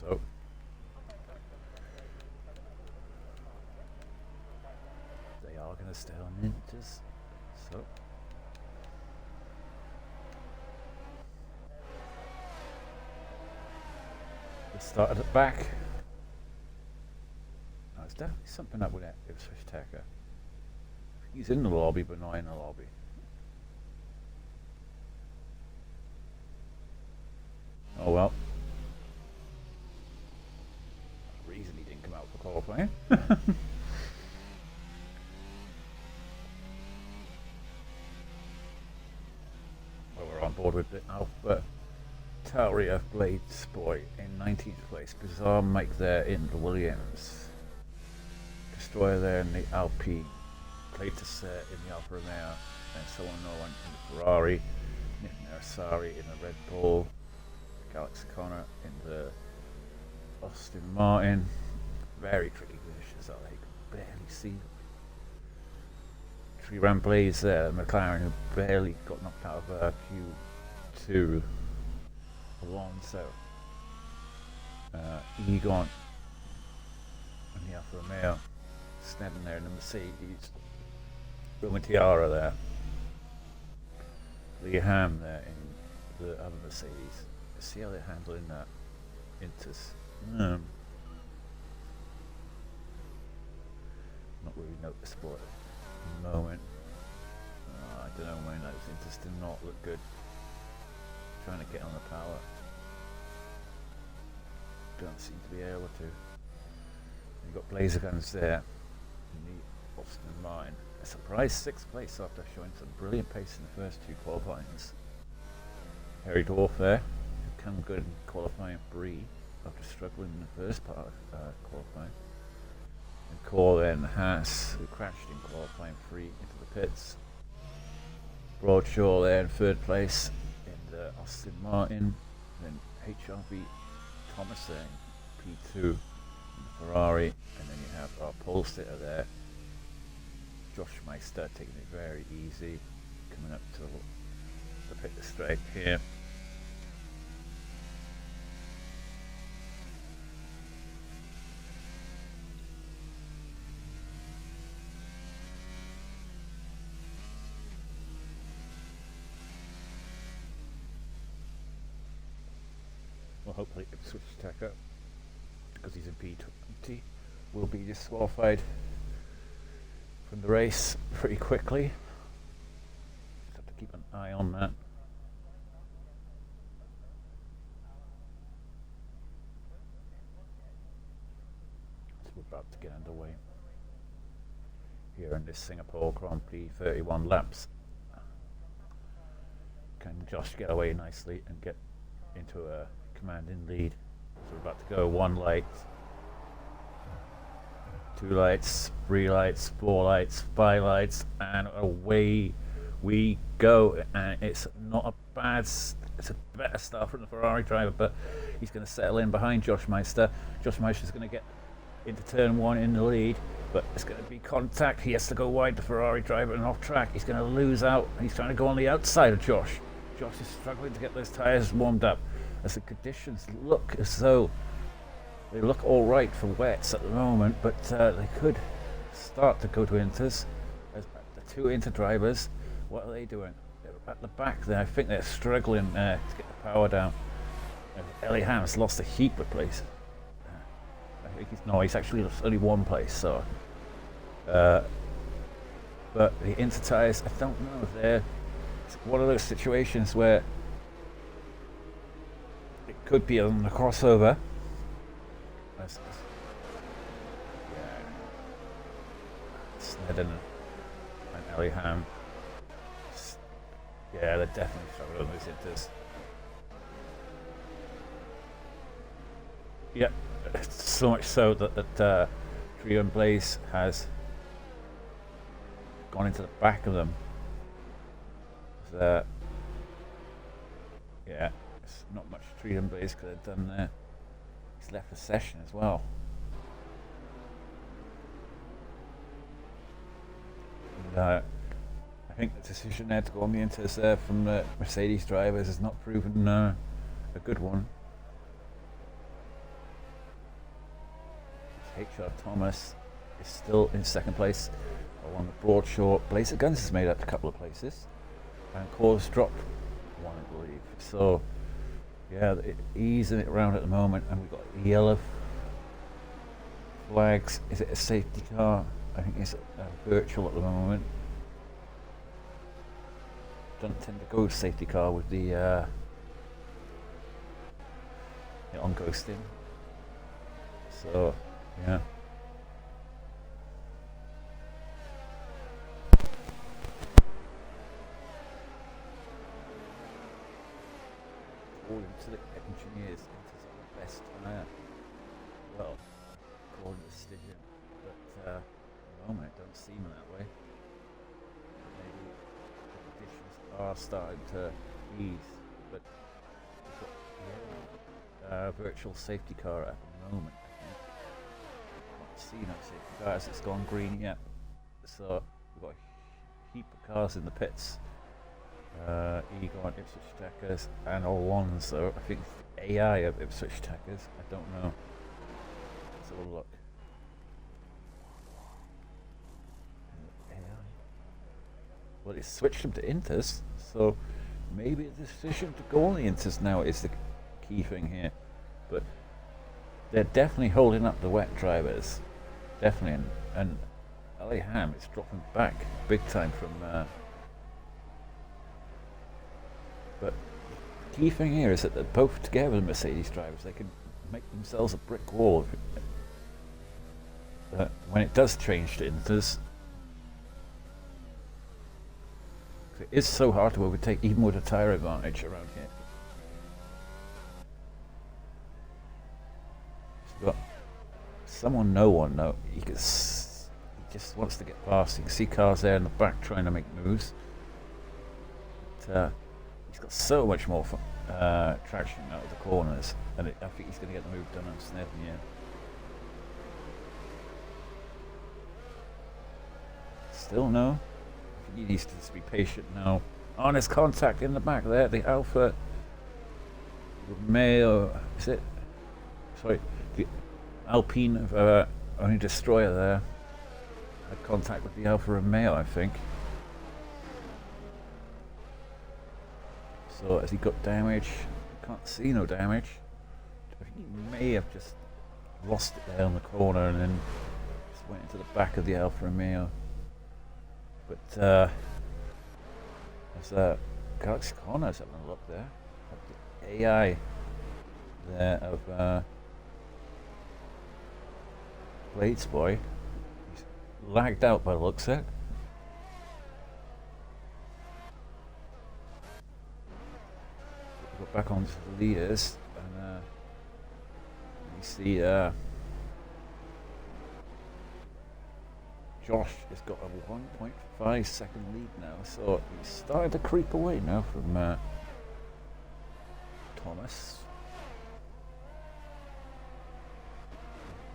So they are going to stay on ninjas. So we start at the back. There's definitely something up with that Ipswich Tacker. He's in the lobby, but not in the lobby. Oh well. Reason he didn't come out for qualifying. Well, we're on board with it now, but Tauri Blades Boy in 19th place. Bizarre Mike there in the Williams. Destroyer there in the Alpine. Claytus there in the Alfa Romeo. And someone no one in the Ferrari. Nick Narsari in the Red Bull. Alex Connor in the Austin Martin. Very tricky positions, I can barely see. Tree Ram Blaze there, McLaren who barely got knocked out of Q2. Alonso, Egon, and the Alfa Romeo. Snedden there in the Mercedes. Roman Tiara there. Lee Ham there in the other Mercedes. See how they're handling that Intus. Not really noticeable at the moment. I don't know when those Intus did not look good. Trying to get on the power. Don't seem to be able to. You've got Blazer Guns there in the Austin Martin. A surprise 6th place after showing some brilliant pace in the first two qualifyings. Harry Dwarf there, who come good in qualifying Prix after struggling in the first part of qualifying. And Core then Haas, who crashed in qualifying Prix into the pits. Broadshaw there in 3rd place in the Austin Martin. Then HRV Thomas there in P2 in the Ferrari. And then you have our pole sitter there, Josh Meister, taking it very easy, coming up to the pit straight here. Well, hopefully Ipswich Tacker, because he's in P20, will be disqualified from the race pretty quickly. Just have to keep an eye on that. So we're about to get underway here in this Singapore Grand Prix, 31 laps. Can Josh get away nicely and get into a commanding lead? So we're about to go 1 light, 2 lights, 3 lights, 4 lights, 5 lights, and away we go. And it's not a bad, it's a better start from the Ferrari driver, but he's going to settle in behind Josh Meister. Josh Meister's going to get into turn 1 in the lead, but it's going to be contact. He has to go wide, the Ferrari driver, and off track. He's going to lose out. He's trying to go on the outside of Josh. Josh is struggling to get those tyres warmed up as the conditions look as though they look all right for wets at the moment, but they could start to go to inters. As the 2 inter drivers, what are they doing? They're at the back there. I think they're struggling to get the power down. Ellie Ham's lost a heap of place. I think he's actually lost only 1 place. So, but the inter tyres, I don't know if they're. It's one of those situations where it could be on the crossover. Yeah. Snedden and Ellie Ham. Yeah, they're definitely struggling on those inters. Yeah, so much so that Trio and Blaze has gone into the back of them. Yeah, it's not much Trio and Blaze could have done there. He's left the session as well. And, I think the decision there to go on the inters there from the Mercedes drivers has not proven a good one. HR Thomas is still in 2nd place along the broad short. Blazer Guns has made up a couple of places, and Core's dropped 1, I believe. So yeah, easing it around at the moment, and we've got yellow flags. Is it a safety car? I think it's virtual at the moment. Don't tend to go safety car with the on ghosting. So yeah. According to the engineers, it is the best tyre. Well, according to Stygian, but at the moment it don't seem that way. But maybe the conditions are starting to ease, but we've got virtual safety car at the moment. Can't see no safety cars. It's gone green yet, so we've got a heap of cars in the pits. Egon, Ipswich Tackers, and Alonso. I think the AI of Ipswich Tackers. I don't know. Let's have a look. AI. Well, it's switched them to inters, so maybe the decision to go on the inters now is the key thing here. But they're definitely holding up the wet drivers. Definitely. And Ali Ham is dropping back big time from but the key thing here is that they're both together, the Mercedes drivers. They can make themselves a brick wall. When it does change to inters, it is so hard to overtake even with a tyre advantage around here. But someone, no one, no, he just wants to get past. You can see cars there in the back trying to make moves. But, he's got so much more traction out of the corners, and I think he's going to get the move done on Sned in the end. Still no. I think he needs to just be patient now. On his contact in the back there, the Alfa Romeo, is it? Sorry, the Alpine only destroyer there had contact with the Alfa Romeo, I think. So has he got damage? Can't see no damage. he may have just lost it there on the corner and then just went into the back of the Alfa Romeo. But there's Galaxy Corner's having a look there. The AI there of Blades Boy. He's lagged out by the looks of it. We'll go back onto the leaders and you see Josh has got a 1.5 second lead now, so he's starting to creep away now from Thomas.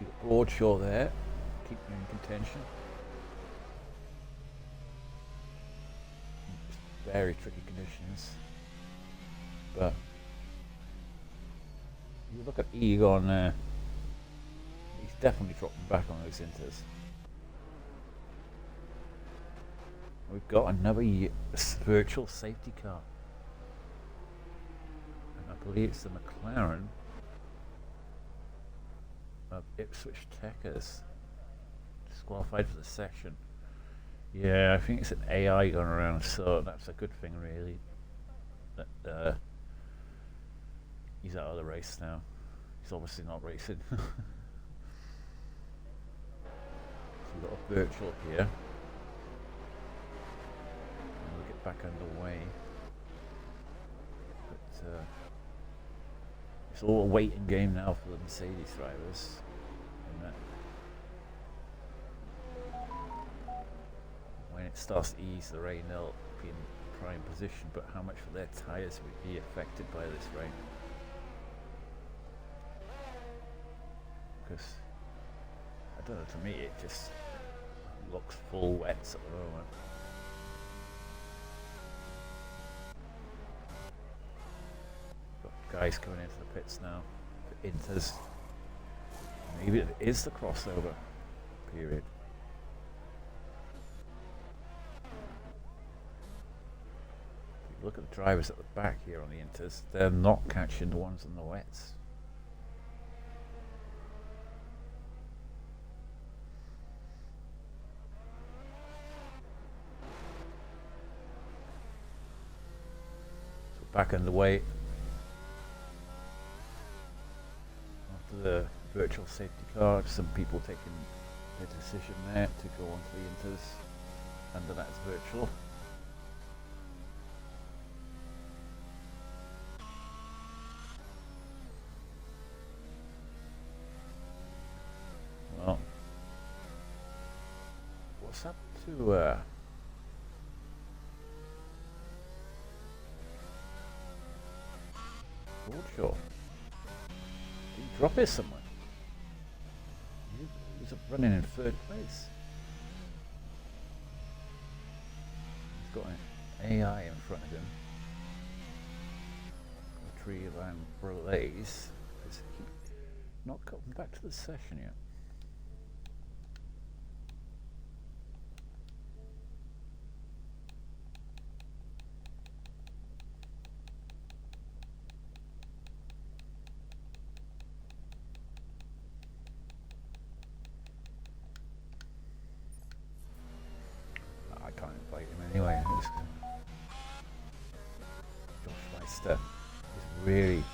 You've got Broadshaw there, keeping in contention. It's very tricky conditions, but you look at Egon there, he's definitely dropping back on those inters. We've got another virtual safety car, and I believe it's the McLaren of Ipswich Techers, disqualified for the session. Yeah, I think it's an AI going around, so that's a good thing really, that he's out of the race now. He's obviously not racing. So we've got a virtual here. We'll get back underway. But it's all a waiting game now for the Mercedes drivers. When it starts to ease the rain, they'll be in prime position, but how much of their tyres would be affected by this rain? Because, I don't know, to me it just looks full wets at the moment. Got guys coming into the pits now for Inters. Maybe it is the crossover period. If you look at the drivers at the back here on the Inters, they're not catching the ones on the wets. Back underway after the virtual safety car. Some people taking the decision there to go on to the Inters, and that's virtual. Well, what's up to Broadshaw? Did he drop it somewhere? He's running in third place. He's got an AI in front of him. Tree Van Brulaise. Is he not coming back to the session yet? Anyway, Josh Meister is really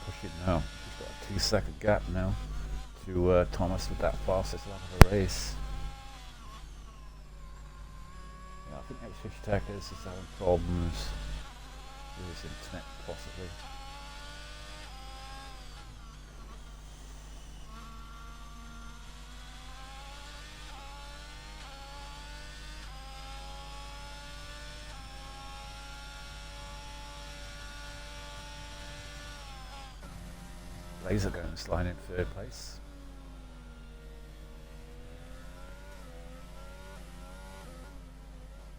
pushing now. He's got a 2-second gap now to Thomas with that fastest lap of the race. Yeah, I think Ipswich Techers is having problems with his internet possibly. Laser going to slide in third place.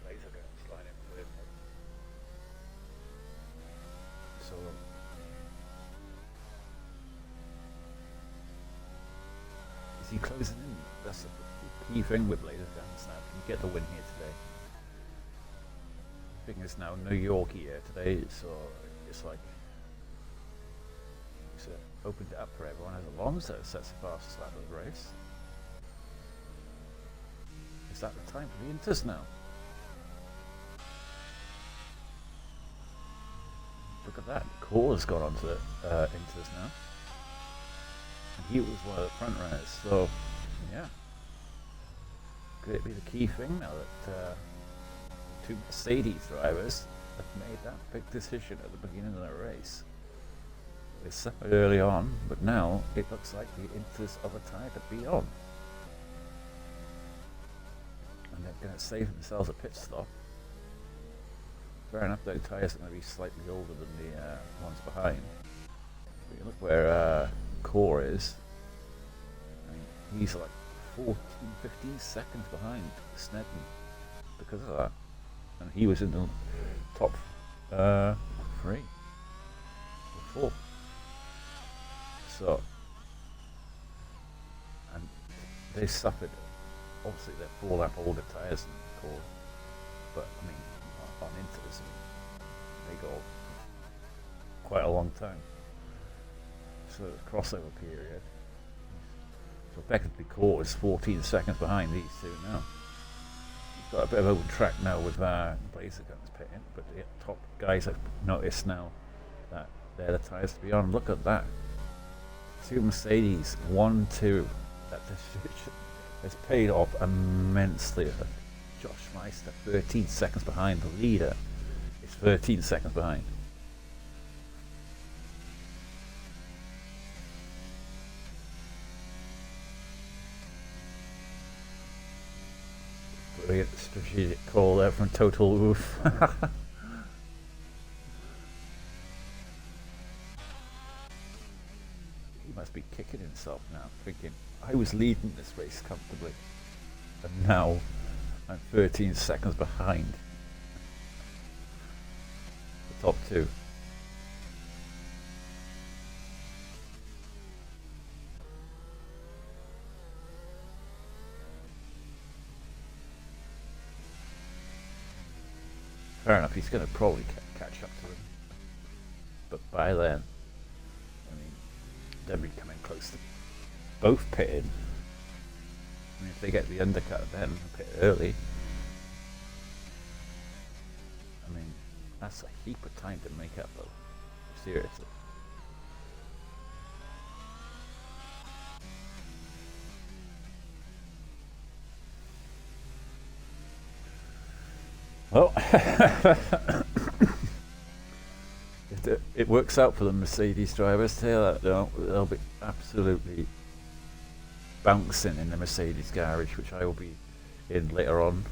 Laser going to slide in third place. So is he closing in? That's the key thing with Laser guns now. Can you get the win here today? The thing is now New York here today, so it's like it's a opened it up for everyone as Alonso sets the fastest lap of the race. Is that the time for the Inters now? Look at that. Core's got onto the Inters now. And he was one of the front runners, so yeah. Could it be the key thing now that two Mercedes drivers have made that big decision at the beginning of the race? It's so early on, but now it looks like the Inters are the tyre to be on. And they're going to save themselves a pit stop. Fair enough, their tyres are going to be slightly older than the ones behind. But you look where Core is. I mean, he's like 14, 15 seconds behind Snedden because of that. And he was in the top 3 or 4. So, and they suffered, obviously they're 4 lap older tyres than Core, but I mean, on Inters, they go quite a long time. So the crossover period. So effectively Core is 14 seconds behind these two now. He's got a bit of open track now with Blazer guns pitting, but the top guys have noticed now that they're the tyres to be on. Look at that. 2 Mercedes, 1, 2. That decision has paid off immensely. Josh Meister, 13 seconds behind the leader. Is 13 seconds behind. Brilliant strategic call there from Total Wolf. He must be kicking himself now, thinking, I was leading this race comfortably, and now I'm 13 seconds behind the top 2. Fair enough, he's going to probably catch up to him. But by then, I mean, they'll be coming close to both pitting. I mean, if they get the undercut then, pit early. I mean, that's a heap of time to make up though. Seriously. Well, if it works out for the Mercedes drivers, they'll be absolutely bouncing in the Mercedes garage, which I will be in later on.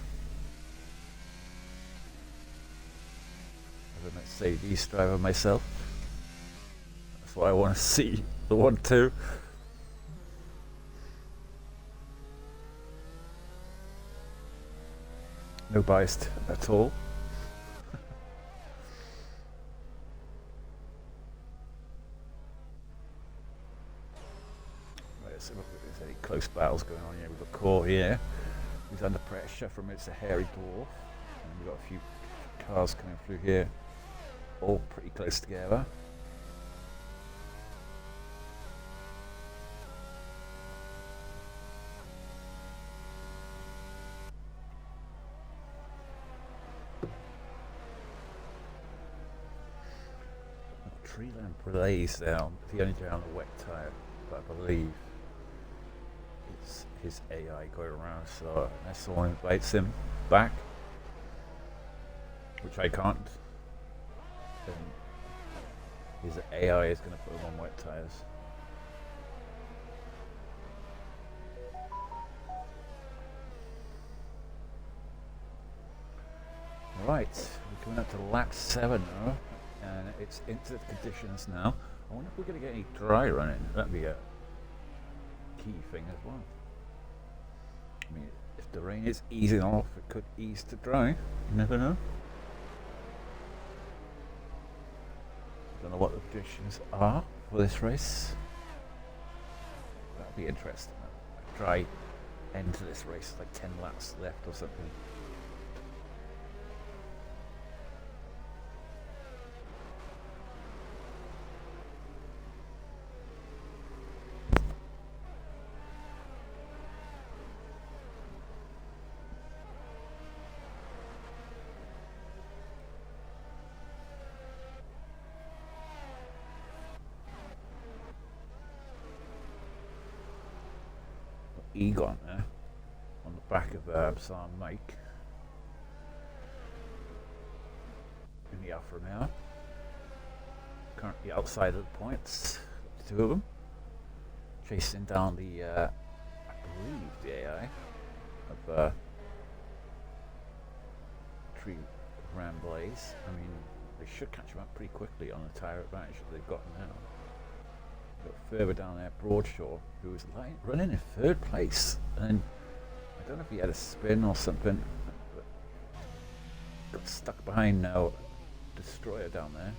As a Mercedes driver myself, that's what I want to see. The 1-2. No biased at all. Right, let's see if there's any close battles going on here. We've got Core here, who's under pressure from It's a Hairy Dwarf. And we've got a few cars coming through here, all pretty close together. Treeland Prix down, the only down the wet tyre, but I believe it's his AI going around, so unless someone invites him back, which I can't, then his AI is going to put him on wet tyres. Right, we're coming up to lap 7 now. And it's into the conditions now. I wonder if we're going to get any dry running. That'd be a key thing as well. I mean, if the rain is easing off, it could ease to dry. You never know. Don't know what the conditions are for this race. That'd be interesting. A dry end to this race, like 10 laps left or something. Egon there on the back of Sam Mike in the Alpha now. Currently outside of the points, the two of them chasing down the I believe the AI of Tree Ram Blaze. I mean, they should catch him up pretty quickly on the tyre advantage that they've got now. But further down there, Broadshaw, who was running in third place, and I don't know if he had a spin or something, but got stuck behind now Destroyer down there.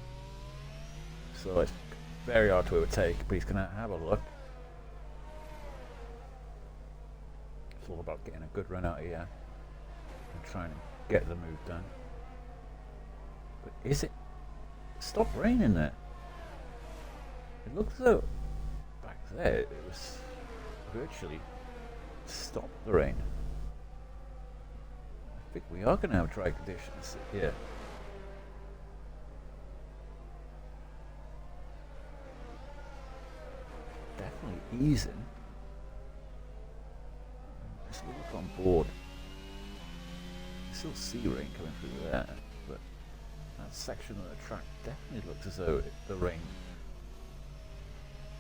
So it's very hard to overtake, but he's going to have a look. It's all about getting a good run out of here and trying to get the move done. But is it? Stop raining there. It looks as though back there it was virtually stopped the rain. I think we are going to have dry conditions here. Definitely easing. Just look on board. You still see rain coming through there, but that section of the track definitely looks as though the rain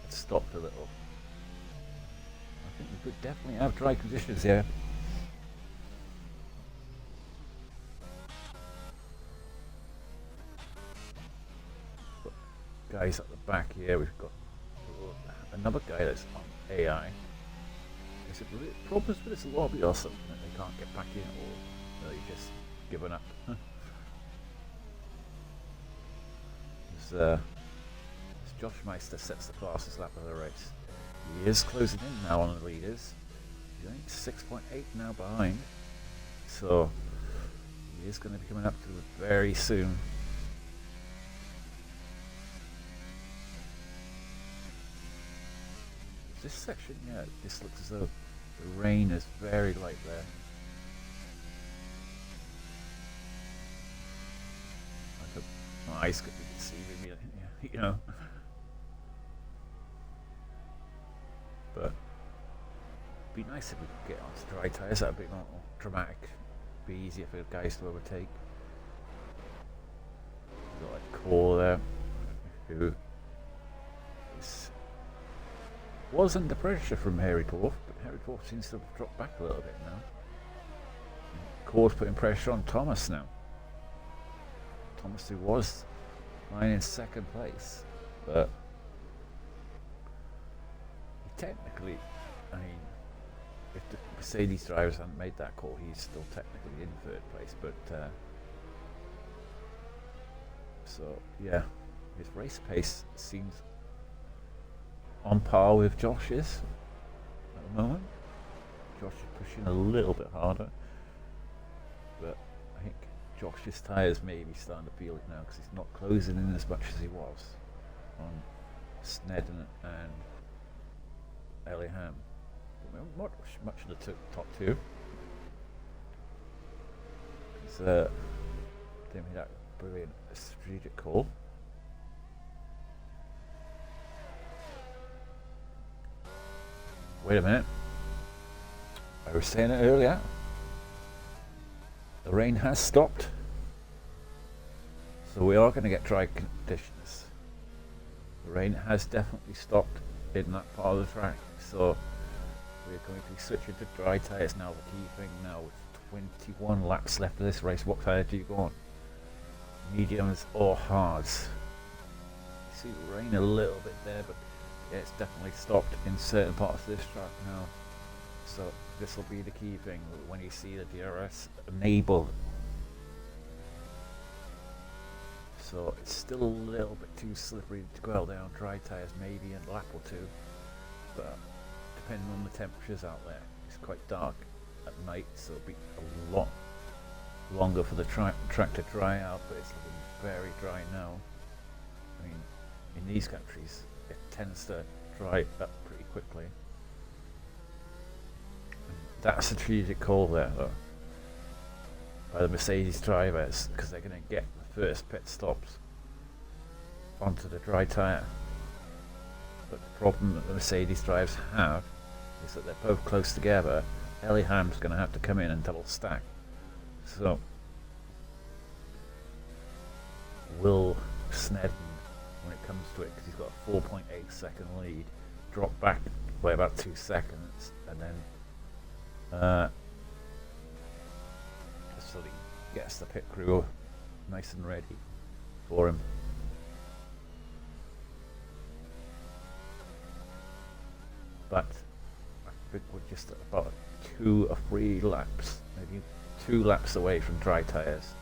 had stopped a little. I think we could definitely have dry conditions here. But guys at the back here, we've got another guy that's on AI. Is it really problems with this lobby or something that they can't get back in, or are they just given up? As Josh Meister sets the fastest lap of the race. He is closing in now on the leaders. He's only 6.8 now behind. So he is going to be coming up to it very soon. This section, yeah, this looks as though the rain is very light there. Like my eyes could be deceiving me, you know. But it'd be nice if we could get onto dry tyres. That'd be more dramatic. Be easier for the guys to overtake. Got like Core there, who was under pressure from Harry Porth, but Harry Porth seems to have dropped back a little bit now. Core's putting pressure on Thomas now. Thomas, who was lying in second place, but he technically, I mean, if the Mercedes drivers hadn't made that call, he's still technically in third place. But so yeah, his race pace seems on par with Josh's at the moment. Josh is pushing a little bit harder, but I think Josh's tyres may be starting to feel it now because he's not closing in as much as he was on Snedden and Ellingham. Not much in the top two. It's didn't make that brilliant strategic call. Wait a minute. I was saying it earlier. The rain has stopped. So we are going to get dry conditions. The rain has definitely stopped in that part of the track. So we're going to be switching to dry tyres now. The key thing now with 21 laps left of this race. What tyre do you go on? Mediums or hards? You see the rain a little bit there, but yeah, it's definitely stopped in certain parts of this track now. So this will be the key thing when you see the DRS enable. So it's still a little bit too slippery to go out there on dry tyres, maybe in a lap or two. But depending on the temperatures out there, it's quite dark at night, so it'll be a lot longer for the track to dry out. But it's looking very dry now. I mean, in these countries, it tends to dry up pretty quickly. And that's a strategic call there, though, by the Mercedes drivers, because they're going to get the first pit stops onto the dry tyre. But the problem that the Mercedes drivers have is that they're both close together. Ellingham's going to have to come in and double stack. So will Snedden, when it comes to it, because he's got a 4.8 second lead, drop back by about 2 seconds, and then so he gets the pit crew nice and ready for him. But I think we're just about 2 or 3 laps, maybe 2 laps away from dry tyres.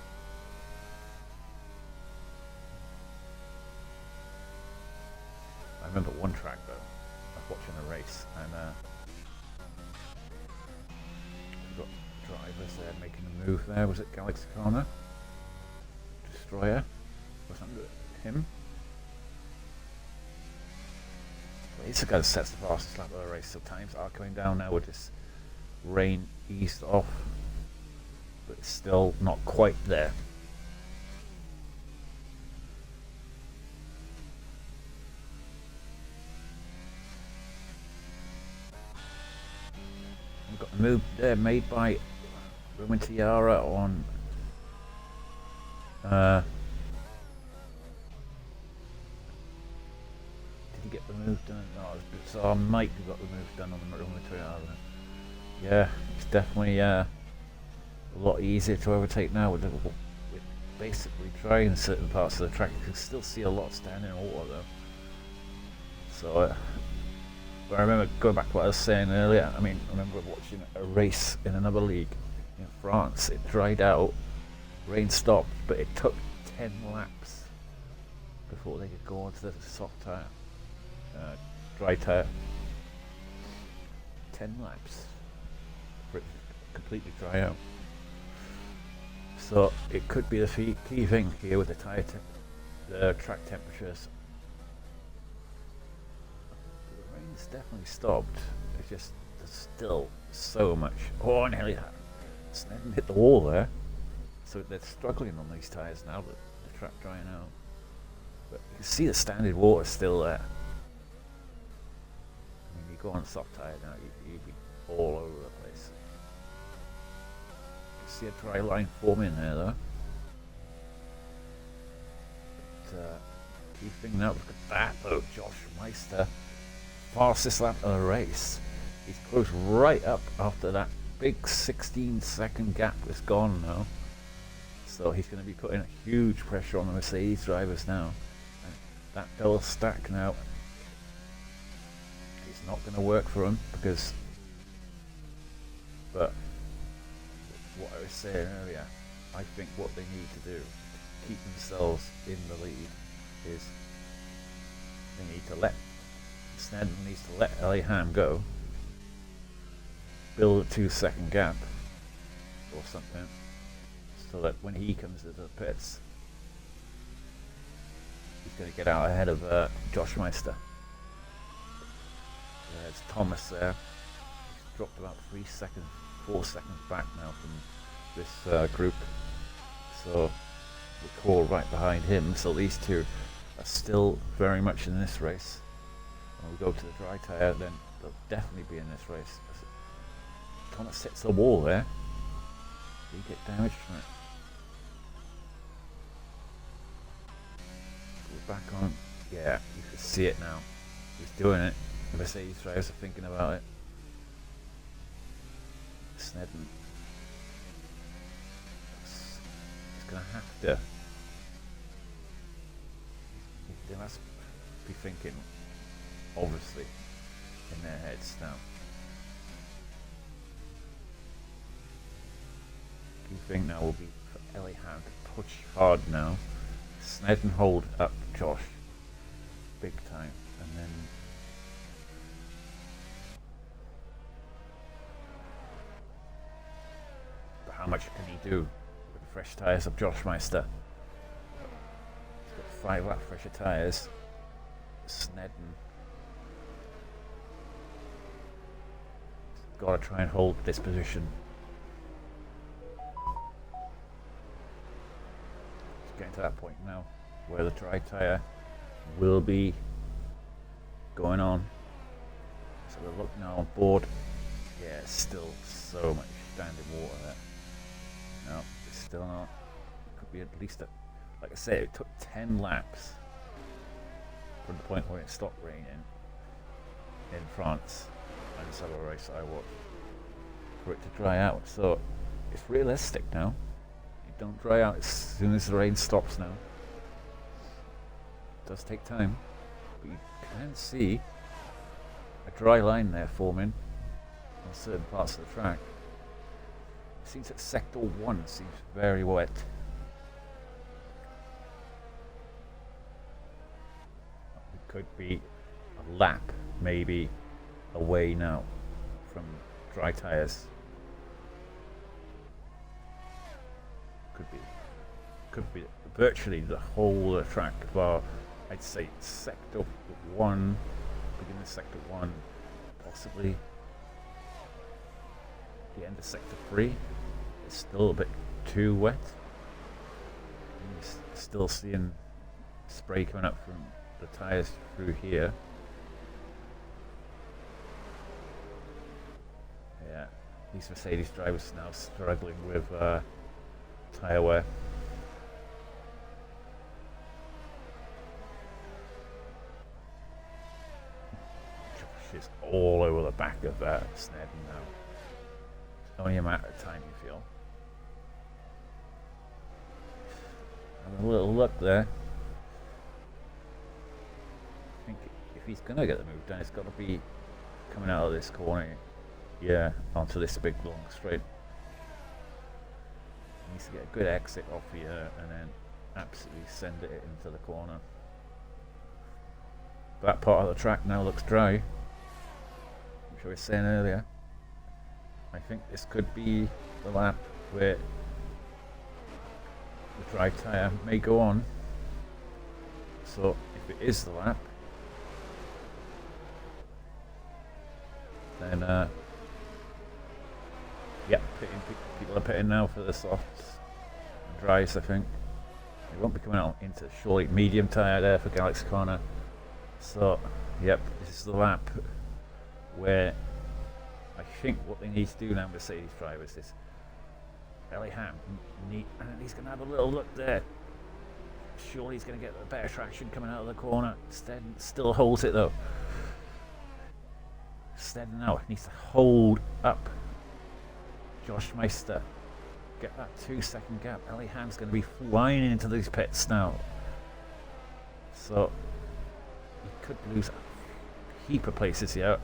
I remember one track though, I was watching a race, and we've got drivers there making a move there. Was it Galaxy Corner? Destroyer? Was under him? He's the guy that sets the fastest lap of the race. So times are coming down now with this rain eased off, but it's still not quite there. We've got a move there made by Roman Tiara on did he get the move done? No, so I might have got the move done on the Roman Tiara. Yeah, it's definitely a lot easier to overtake now with basically trying certain parts of the track. You can still see a lot standing water though. So but I remember going back to what I was saying earlier. I mean, I remember watching a race in another league in France. It dried out, rain stopped, but it took 10 laps before they could go onto the soft tyre, dry tyre. 10 laps for it to completely dry out. So it could be the key thing here with the track temperatures. It's definitely stopped. It's just there's still so much. Oh, nearly Snedden hit the wall there. So they're struggling on these tyres now that the track drying out. But you can see the standing water still there. I mean, you go on a soft tyre now, you'd be all over the place. You see a dry line forming there though. But key thing now, look at that though, Josh Meister. Fastest lap of the race. He's close right up after that big 16-second gap is gone now. So he's going to be putting a huge pressure on the Mercedes drivers now. And that double stack now is not going to work for him because. But what I was saying earlier, I think what they need to do to keep themselves in the lead is they need to let. Snedden needs to let Ellingham go, build a 2-second gap or something, so that when he comes to the pits, he's going to get out ahead of Josh Meister. There's Thomas there. He's dropped about 4 seconds back now from this group. So the core right behind him. So these two are still very much in this race. When we go to the dry tyre, then they'll definitely be in this race. Thomas hits the wall there. Did he get damaged from it? Go back on. Yeah, you can see it now. He's doing it. The Mercedes drivers are thinking about it. Snedden. He's going to have to. They must be thinking, obviously, in their heads now. Key thing now will be for Ellingham to push hard now. Snedden hold up Josh big time, and then but how much can he do with the fresh tyres of Josh Meister? He's got 5 lap fresher tyres. Snedden got to try and hold this position. It's getting to that point now where the dry tyre will be going on. So we'll look now on board. Yeah, still so much standing water there. No, it's still not. Could be at least like I said, it took 10 laps from the point where it stopped raining in France and this other race I watched for it to dry out. So it's realistic now. It don't dry out as soon as the rain stops now. It does take time, but you can see a dry line there forming on certain parts of the track. It seems that sector 1 seems very wet. It could be a lap maybe away now from dry tyres. Could be virtually the whole of the track, bar I'd say sector 1, beginning of sector 1, possibly the end of sector 3. It's still a bit too wet. And you're still seeing spray coming up from the tyres through here. Yeah, these Mercedes drivers now struggling with tyre wear. Josh is all over the back of Snedden now. It's only a matter of time, you feel. Have a little look there. I think if he's going to get the move done, it's got to be coming out of this corner. Yeah, onto this big long straight. He needs to get a good exit off here and then absolutely send it into the corner. That part of the track now looks dry, which I was saying earlier. I think this could be the lap where the dry tyre may go on. So if it is the lap, then yeah, people are pitting now for the softs and dries, I think. They won't be coming out into surely medium tyre there for Galaxy Corner. So, yep, this is the lap where I think what they need to do now, Mercedes drivers, is Ellie Ham, and he's going to have a little look there. Surely he's going to get a better traction coming out of the corner. Snedden still holds it though. Snedden now needs to hold up Josh Meister. Get that 2-second gap. Ellie Ham's going to be flying into these pits now. So he could lose a heap of places here,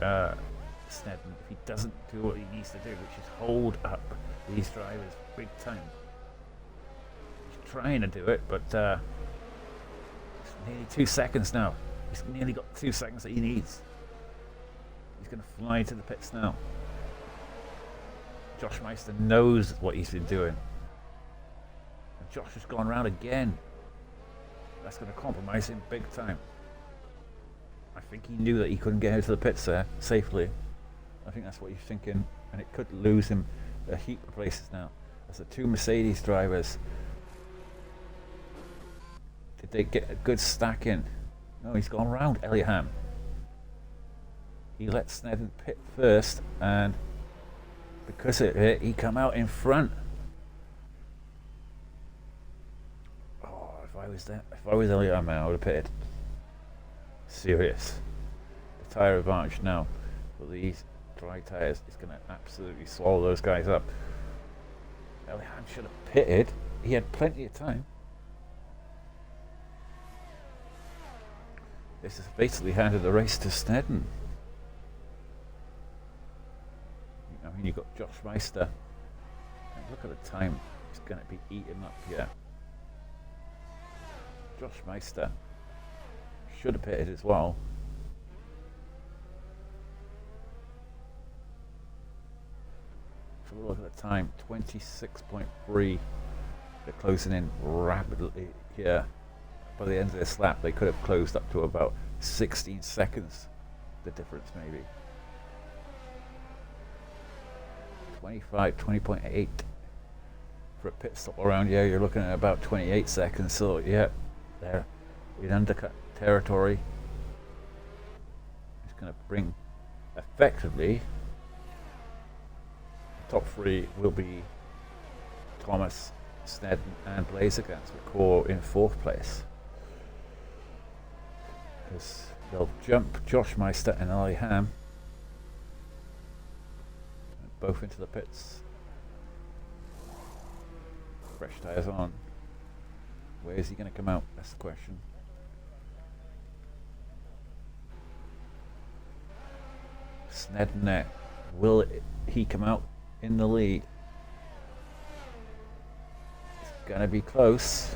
Snedden, if he doesn't do what he needs to do, which is hold up these drivers big time. He's trying to do it, but it's nearly 2 seconds now. He's nearly got 2 seconds that he needs. He's going to fly to the pits now. Josh Meister knows what he's been doing. And Josh has gone round again. That's going to compromise him big time. I think he knew that he couldn't get out to the pits there safely. I think that's what he's thinking. And it could lose him a heap of places now. As the two Mercedes drivers, did they get a good stack in? No, he's gone round Ellingham. He let Snedden pit first, and because of it, he come out in front. Oh, if I was Ellingham, I would have pitted. Serious. The tyre advantage now for these dry tyres is going to absolutely swallow those guys up. Ellingham should have pitted. He had plenty of time. This has basically handed the race to Snedden. I mean, you've got Josh Meister. And look at the time. He's going to be eaten up here. Josh Meister should have pitted as well. So look at the time. 26.3. They're closing in rapidly here. By the end of this lap, they could have closed up to about 16 seconds. The difference, maybe. 20.8 for a pit stop around here. You're looking at about 28 seconds. So yeah, there in undercut territory. It's going to bring effectively, the top three will be Thomas, Snedden and Blazergans, with Core in 4th place. Because they'll jump Josh Meister and Ollie Ham both into the pits. Fresh tyres on. Where is he going to come out? That's the question. Snedden there. Will he come out in the lead? It's going to be close.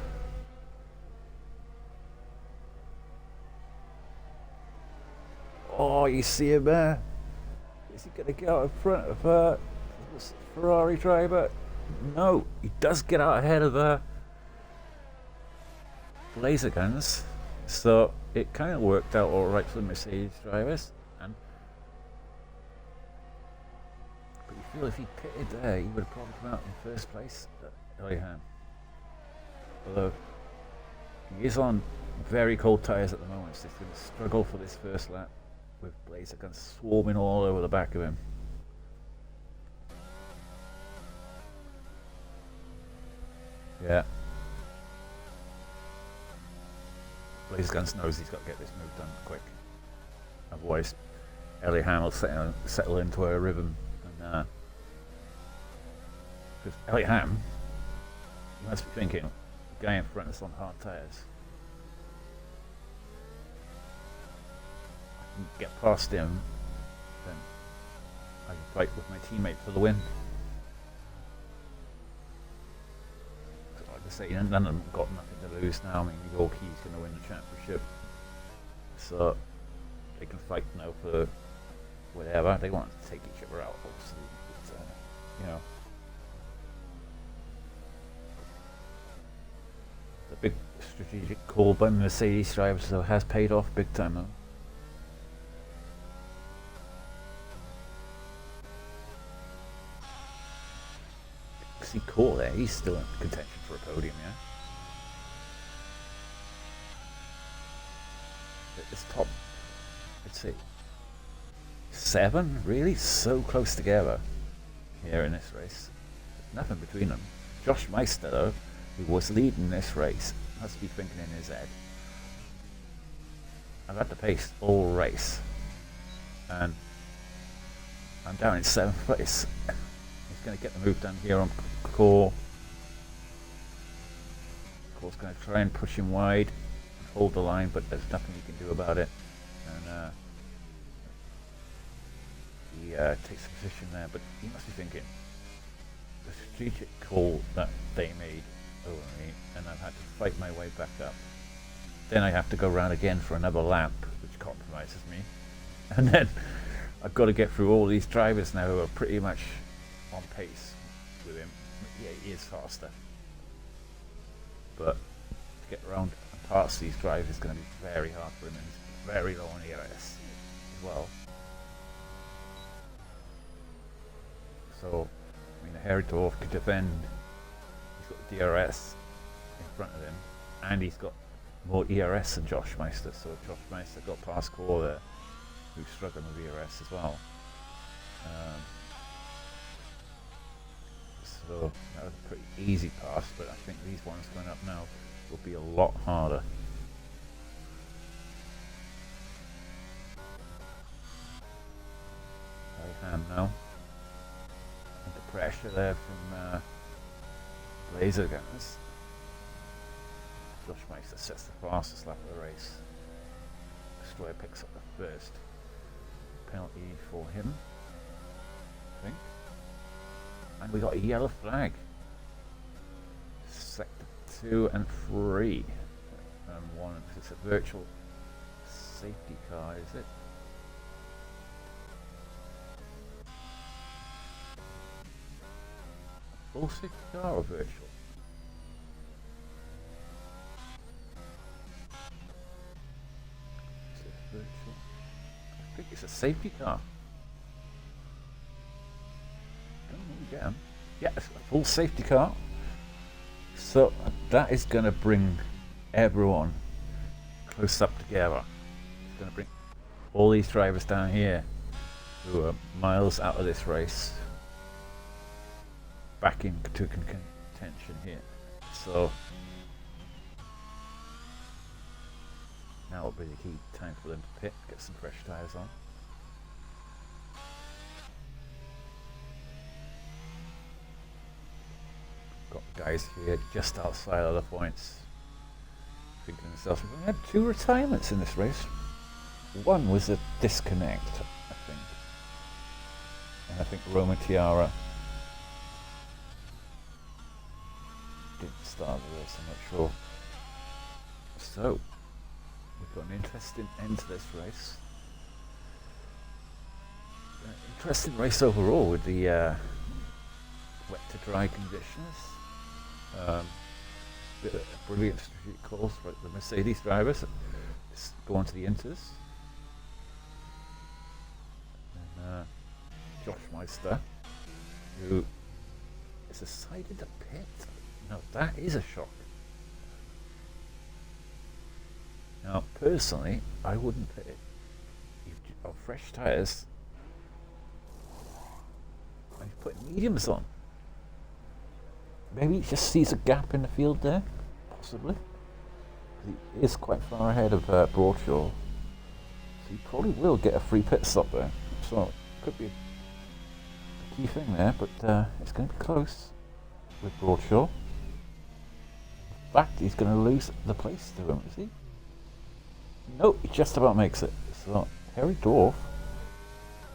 Oh, you see him there? Is he going to get out in front of this Ferrari driver? No, he does get out ahead of Blazergans. So it kind of worked out all right for the Mercedes drivers. But you feel if he pitted there, he would have probably come out in 1st place. Although he is on very cold tyres at the moment, so he's going to struggle for this first lap with Blazergans swarming all over the back of him. Yeah. Blazergans knows he's got to get this move done quick. Otherwise, Ellie Ham will settle into a rhythm. And because Ellie Ham, you must be thinking, the guy in front is on hard tyres. I can get past him, then I can fight with my teammate for the win. Like I say, none of them have got nothing to lose now. I mean, Yorkie's going to win the championship, so they can fight now for whatever. They want to take each other out, obviously. But, you know, the big strategic call by Mercedes drivers though has paid off big time though. See Core there, he's still in contention for a podium, yeah? It's top, let's see, 7, really? So close together here in this race. There's nothing between them. Josh Meister though, who was leading this race, must be thinking in his head, I've had the pace all race and I'm down in 7th place. He's going to get the move done here on Core. Core's going to try and push him wide and hold the line, but there's nothing he can do about it. And he takes a position there, but he must be thinking the strategic call that they made over me, and I've had to fight my way back up. Then I have to go round again for another lap, which compromises me. And then I've got to get through all these drivers now who are pretty much on pace with him. Yeah, he is faster. But to get around and past these drivers is going to be very hard for him, and he's very low on ERS as well. So, I mean, Heritorf could defend. He's got DRS in front of him, and he's got more ERS than Josh Meister. So Josh Meister got past Core there, who's struggling with ERS as well. So that was a pretty easy pass, but I think these ones going up now will be a lot harder. Very hand now. And the pressure there from Blazergans. Josh Meister sets the fastest lap of the race. Destroyer picks up the first penalty for him, I think. And we got a yellow flag. Sector 2 and 3. And 1, it's a virtual safety car, is it? Full safety car or virtual? Is it virtual? I think it's a safety car. Yeah, it's a full safety car. So that is going to bring everyone close up together. It's going to bring all these drivers down here who are miles out of this race, back into contention here. So now will be the key time for them to pit, get some fresh tyres on. Got guys here just outside of the points, thinking to themselves, we had 2 retirements in this race. One was a disconnect, I think. And I think Roman Tiara didn't start the race, I'm not sure. So, we've got an interesting end to this race. Interesting race overall with the wet to dry conditions. Bit of brilliant strategic calls for the Mercedes drivers. Just go on to the Inters. And Josh Meister, who has decided to pit. Now that is a shock. Now personally, I wouldn't pit. You've fresh tyres. And he's putting mediums on. Maybe he just sees a gap in the field there, possibly. He is quite far ahead of Broadshaw, so he probably will get a free pit stop there. So it could be a key thing there, but it's going to be close with Broadshaw. In fact, he's going to lose the place to him, is he? No, he just about makes it. So Harry Dorf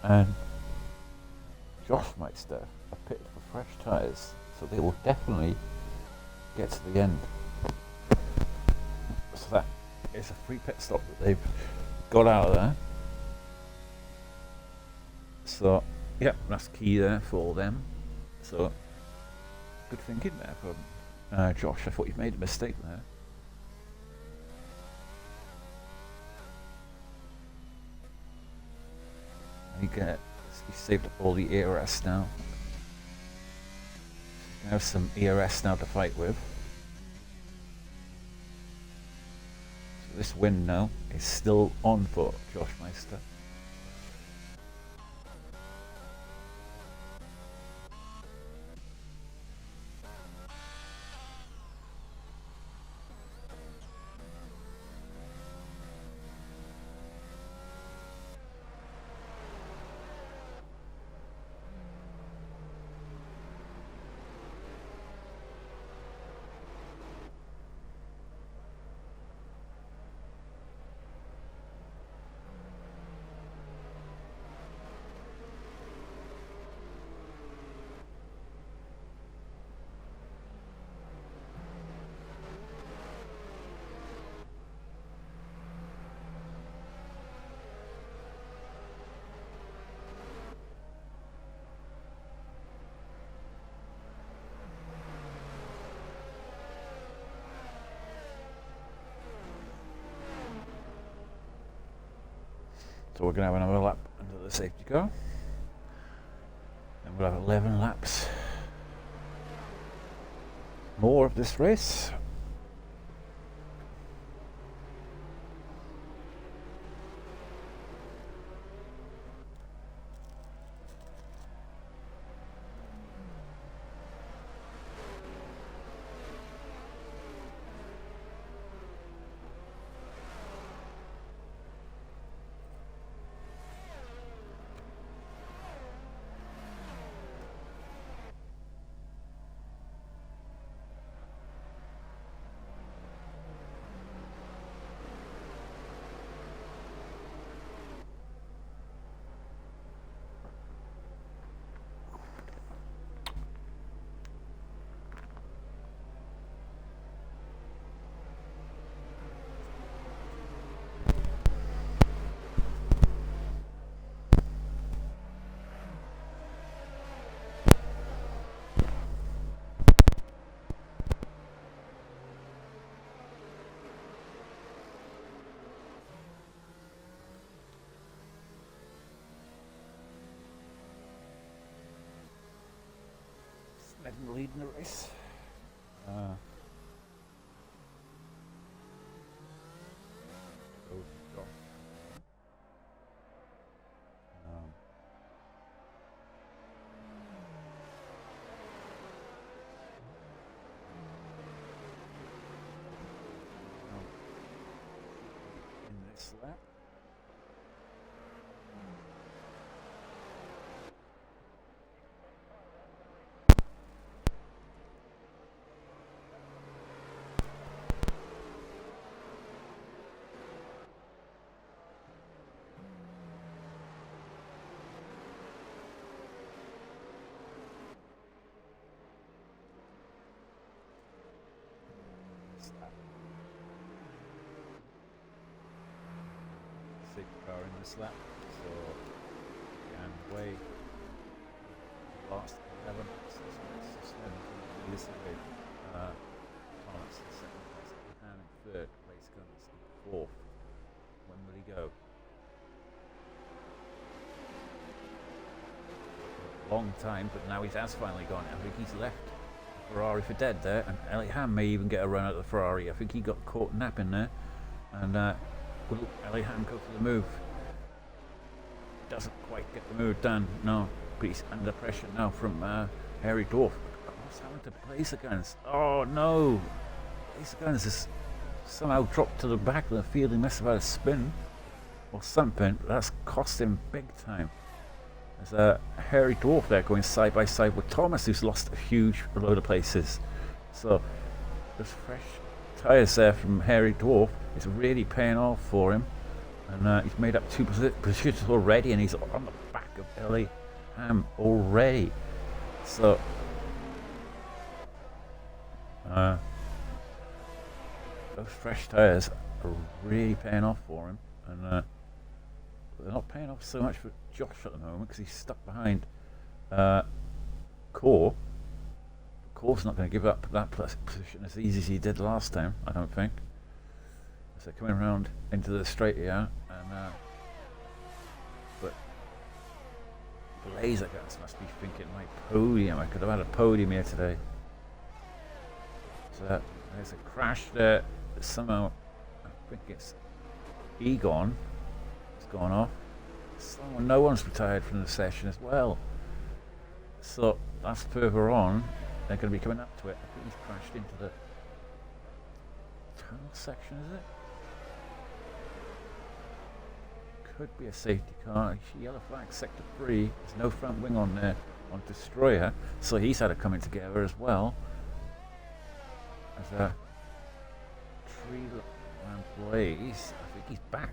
and Josh Meister are pitted for fresh tyres. So they will definitely get to the end. So that is a free pit stop that they've got out of there. So, yeah, that's key there for them. So, good thinking there from Josh. I thought you made a mistake there. He saved up all the ARS now. Have some ERS now to fight with. So this win now is still on for Josh Meister. So we're going to have another lap under the safety car. And we'll have 11 laps more of this race. Let him lead in the race. Oh gosh. lap. Safety car in this lap, so and way last 11 laps. So this way, Thomas in second place, and in third place, Guns in fourth. When will he go? Long time, but now he has finally gone. I think he's left Ferrari for dead there, and Ellie Ham may even get a run at the Ferrari. I think he got caught napping there, and will Ellie Ham go for the move? Doesn't quite get the move done, no, but he's under pressure now from Harry Dwarf. What's happened to Blazerguns? Oh no! Blazerguns has somehow dropped to the back of the field. He must have had a spin or something. That's cost him big time. There's a Harry Dwarf there going side by side with Thomas, who's lost a huge load of places. So those fresh tyres there from Harry Dwarf is really paying off for him, and he's made up 2 positions already, and he's on the back of Ellie Ham already. So those fresh tyres are really paying off for him, and they're not paying off so much for Josh at the moment because he's stuck behind Core. Core's not going to give up that position as easy as he did last time, I don't think. So coming around into the straight here, and but Blazerguns must be thinking, my podium, I could have had a podium here today. So there's a crash there. Somehow, I think it's Egon. It's gone off. No one's retired from the session as well. So that's further on. They're going to be coming up to it. I think he's crashed into the tunnel section, is it? Could be a safety car. Yellow flag, sector 3. There's no front wing on there on Destroyer, so he's had it coming together as well. There's a tree around Blaze. I think he's back.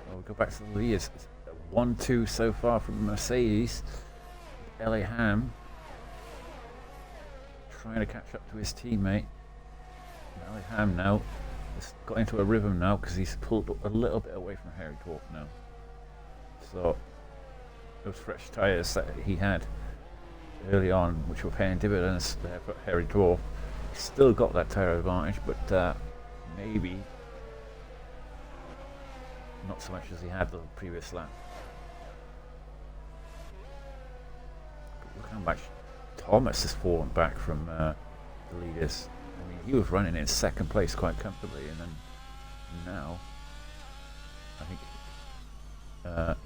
Well, we'll go back to the leaders. 1-2 so far from Mercedes. Ellie Ham trying to catch up to his teammate. Ellie Ham now has got into a rhythm now because he's pulled a little bit away from Harry Dwarf now. So those fresh tyres that he had early on, which were paying dividends there for Harry Dwarf, still got that tyre advantage, but maybe not so much as he had the previous lap. But look how much Thomas has fallen back from the leaders. I mean, he was running in second place quite comfortably, and then now I think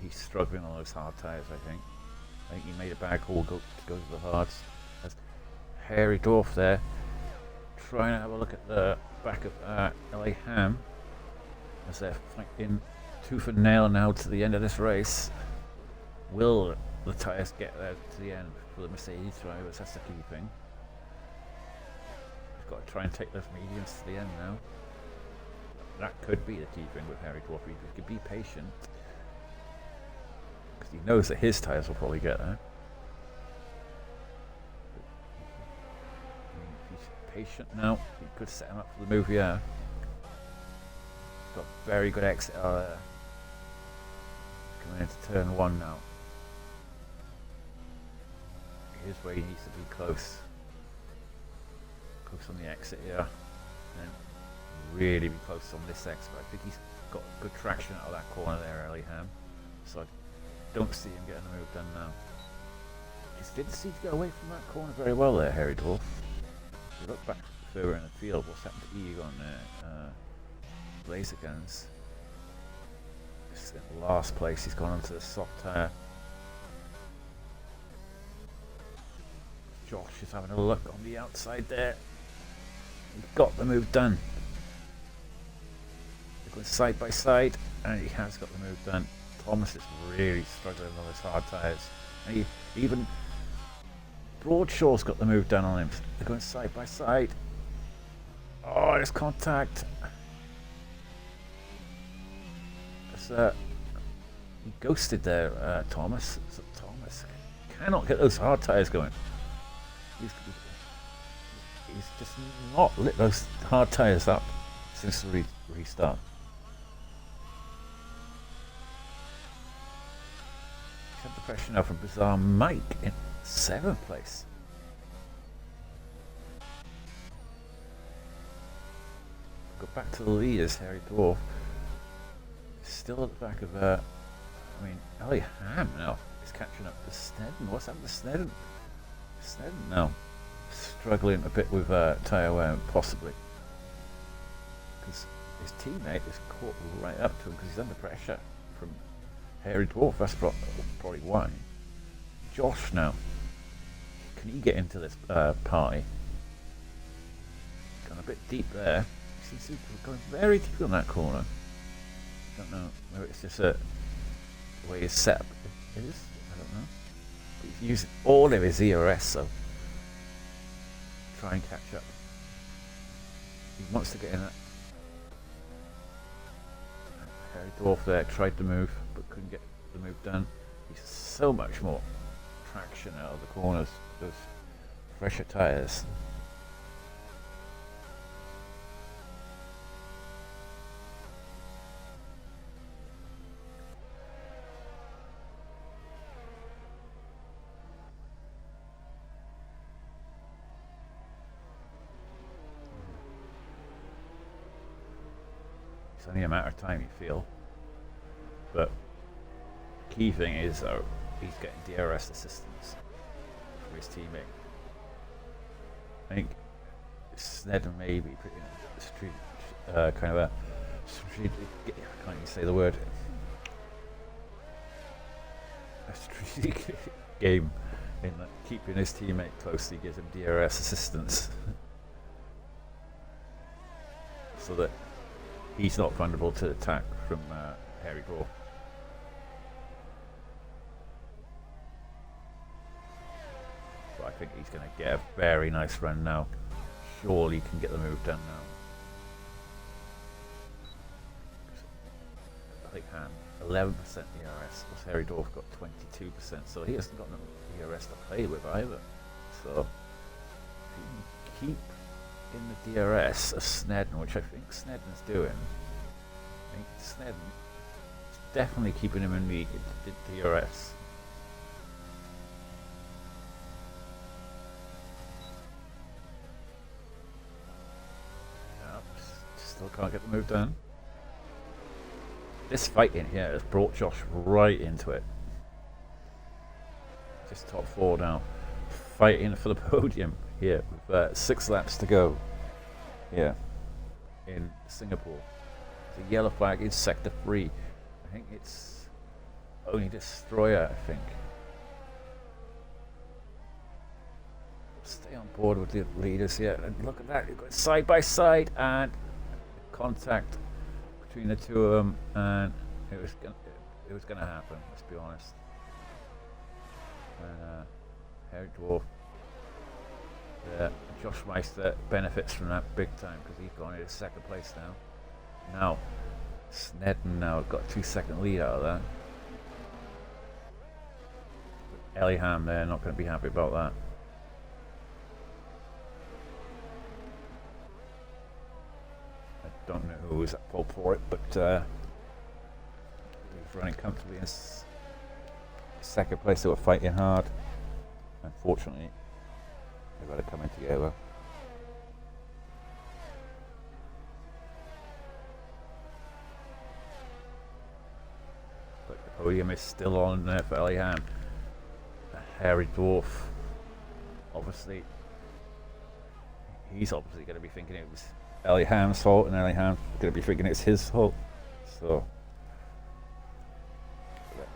he's struggling on those hard tyres. I think he made a bad call to go to the hards. As Harry Dwarf there trying to have a look at the back of LA Ham as they're fighting tooth and nail now to the end of this race. Will the tyres get there to the end for the Mercedes drivers? That's the key thing. He's got to try and take those mediums to the end now. That could be the key thing with Harry Dwarf. He could be patient because he knows that his tyres will probably get there. If he's patient now, he could set him up for the move here. He's got very good exit there. Coming into turn 1 now. Here's where he needs to be close. Close on the exit here. And really be close on this exit. I think he's got good traction out of that corner there, Ellie Ham. So I don't see him getting the move done now. Just didn't seem to get away from that corner very well there, Harry Dwarf. If you look back further in the field, what's happened to Egon there? Blazerguns. In last place, he's gone onto the soft tyre. Josh is having a look on the outside there. He got the move done. They're going side by side, and he has got the move done. Thomas is really struggling on his hard tyres. And even Broadshaw's got the move done on him. They're going side by side. Oh, there's contact. He ghosted there, Thomas. So Thomas cannot get those hard tyres going. He's just not lit those hard tyres up since the restart. He's had the pressure now from Bizarre Mike in 7th place. Go back to the leaders, Harry Dwarf. Still at the back of Ellie Ham now is catching up to Snedden. What's happened to Snedden? Snedden now struggling a bit with tyre wear, possibly. Because his teammate is caught right up to him because he's under pressure from Harry Dwarf. That's probably why. Josh now. Can he get into this party? Gone a bit deep there. He seems to be going very deep on that corner. Don't know. Maybe it's just the way his setup is. I don't know. But he's using all of his ERS, so try and catch up. He wants to get in that. Harry Dwarf there tried to move, but couldn't get the move done. He's so much more traction out of the corners. Those fresher tyres. It's only a matter of time, you feel. But key thing is, though, he's getting DRS assistance from his teammate. I think Snedden may be putting kind of a strategic, I can't even say the word, a strategic game in that keeping his teammate closely gives him DRS assistance. So that he's not vulnerable to attack from Harry Dwarf. But I think he's going to get a very nice run now. Surely he can get the move done now. I think Han 11% ERS, plus Harry Dwarf got 22%, so he hasn't got no ERS to play with either. So if he can keep in the DRS of Snedden, which I think Snedden's doing. I think Snedden is definitely keeping him in the DRS. No, still can't get the move done. This fight in here has brought Josh right into it. Just top 4 now. Fighting for the podium here with 6 laps to go here in Singapore. The yellow flag is sector 3. I think it's only Destroyer, I think. Stay on board with the leaders here. And look at that, you've got side by side and contact between the two of them, and it was gonna happen, let's be honest. And Harry Dwarf, Josh Meister benefits from that big time because he's gone into 2nd place now. Now Snedden now got 2-second lead out of that. But Ellingham there not going to be happy about that. I don't know who was at fault for it, but he was running comfortably in 2nd place. They were fighting hard. Unfortunately, they've got to come in together. But the podium is still on there for Ellingham. Harry Dwarf, obviously, he's obviously going to be thinking it was Ellingham's fault, and Ellingham's going to be thinking it's his fault. So,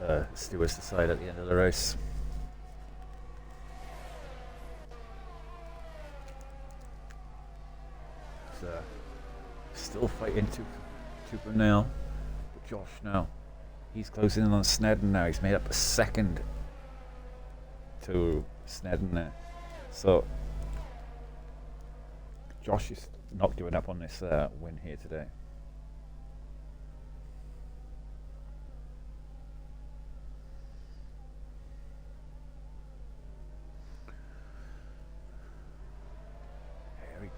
let stewards decide at the end of the race. still fighting tooth and nail. But Josh now, he's closing in on Snedden now. He's made up a second to Snedden there. So Josh is not giving up on this win here today.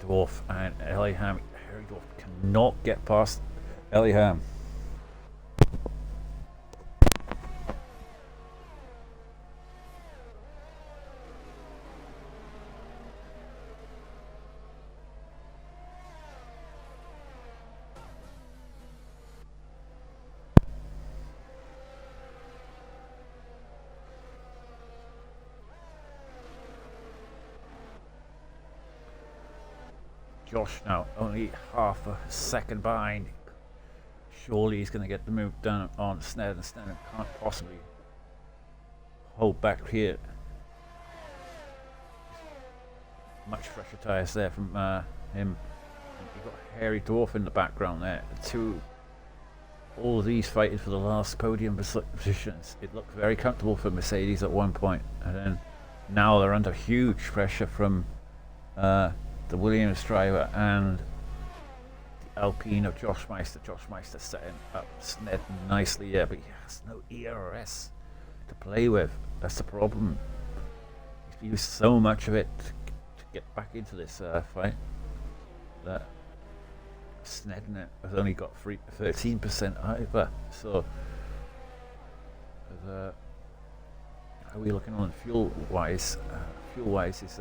Dwarf and Ellingham. Harry Dwarf cannot get past Ellingham. Josh now only half a second behind. Surely he's going to get the move done on Snedden. Snedden can't possibly hold back here. Much fresher tyres there from him. And you've got Harry Dwarf in the background there. All of these fighting for the last podium positions. It looked very comfortable for Mercedes at one point, and then now they're under huge pressure from the Williams driver and the Alpine of Josh Meister. Josh Meister setting up Snedden nicely here, but he has no ERS to play with. That's the problem. He's used so much of it to get back into this fight that Snedden has only got 13% over. So how are we looking on fuel wise? Fuel wise is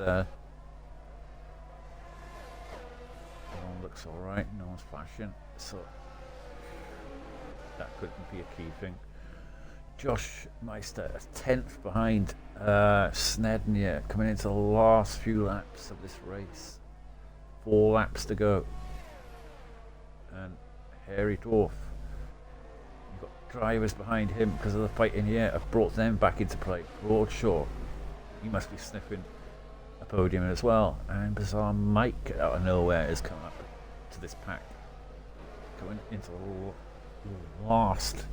looks alright, no one's flashing, so that couldn't be a key thing. Josh Meister, a 10th behind Snedden here, coming into the last few laps of this race. 4 laps to go. And Harry Dwarf, you've got drivers behind him because of the fight in here, have brought them back into play. Broadshaw, he must be sniffing a podium as well. And Bizarre Mike out of nowhere has come up to this pack, going into the last,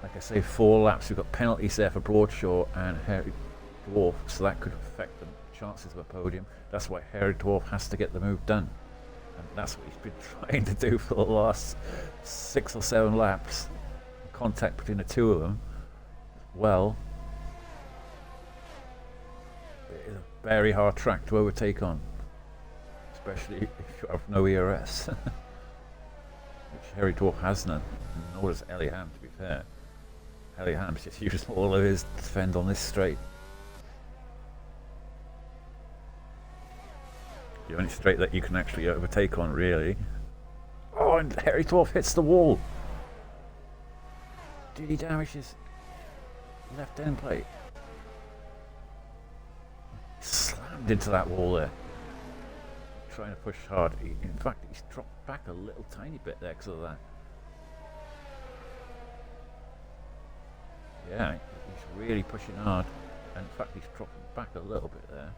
like I say, 4 laps. We've got penalties there for Broadshaw and Harry Dwarf, so that could affect the chances of a podium. That's why Harry Dwarf has to get the move done, and that's what he's been trying to do for the last 6 or 7 laps. Contact between the two of them. Well, it is a very hard track to overtake on, especially if you have no ERS, which Harry Dwarf has none, nor does Ellingham, to be fair. Ellingham's just used all of his defend on this straight. The only straight that you can actually overtake on, really. Oh, and Harry Dwarf hits the wall. Did he damage his left end plate? He slammed into that wall there, trying to push hard. In fact, he's dropped back a little tiny bit there because of that. Yeah, he's really pushing hard, and in fact he's dropping back a little bit there.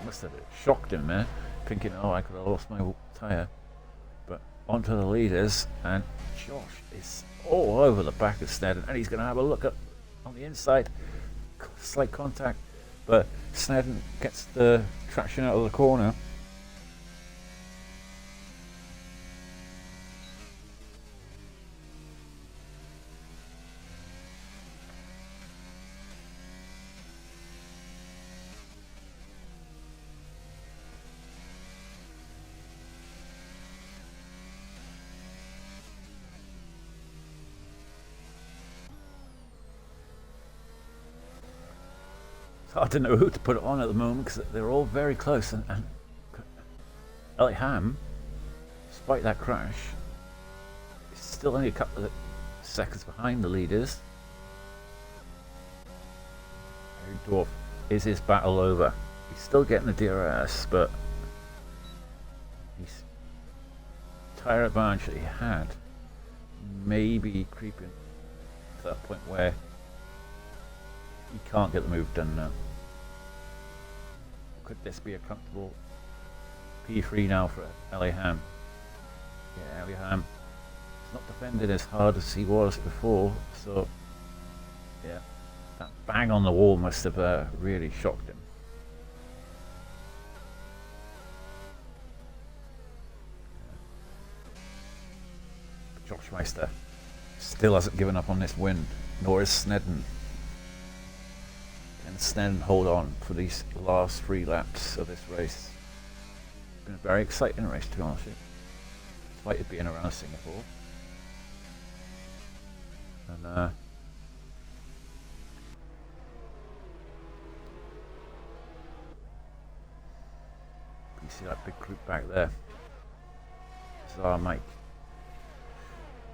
Must have shocked him there, thinking, oh, I could have lost my tyre. But onto the leaders, and Josh is all over the back of Snedden, and he's going to have a look at on the inside. Slight contact, but Snedden gets the traction out of the corner. I don't know who to put it on at the moment because they're all very close, and Ellingham, despite that crash, is still only a couple of seconds behind the leaders. Harry Dwarf, is his battle over? He's still getting the DRS, but his tyre advantage that he had may be creeping to that point where he can't get the move done now. Could this be a comfortable P3 now for Ellingham? Yeah, Ellingham is not defended as hard as he was before, so yeah, that bang on the wall must have really shocked him. But Josh Meister still hasn't given up on this win, nor is Snedden. Can Snedden hold on for these last 3 laps of this race? It's been a very exciting race, to be honest with you, despite it being around Singapore. And you see that big group back there. So Mike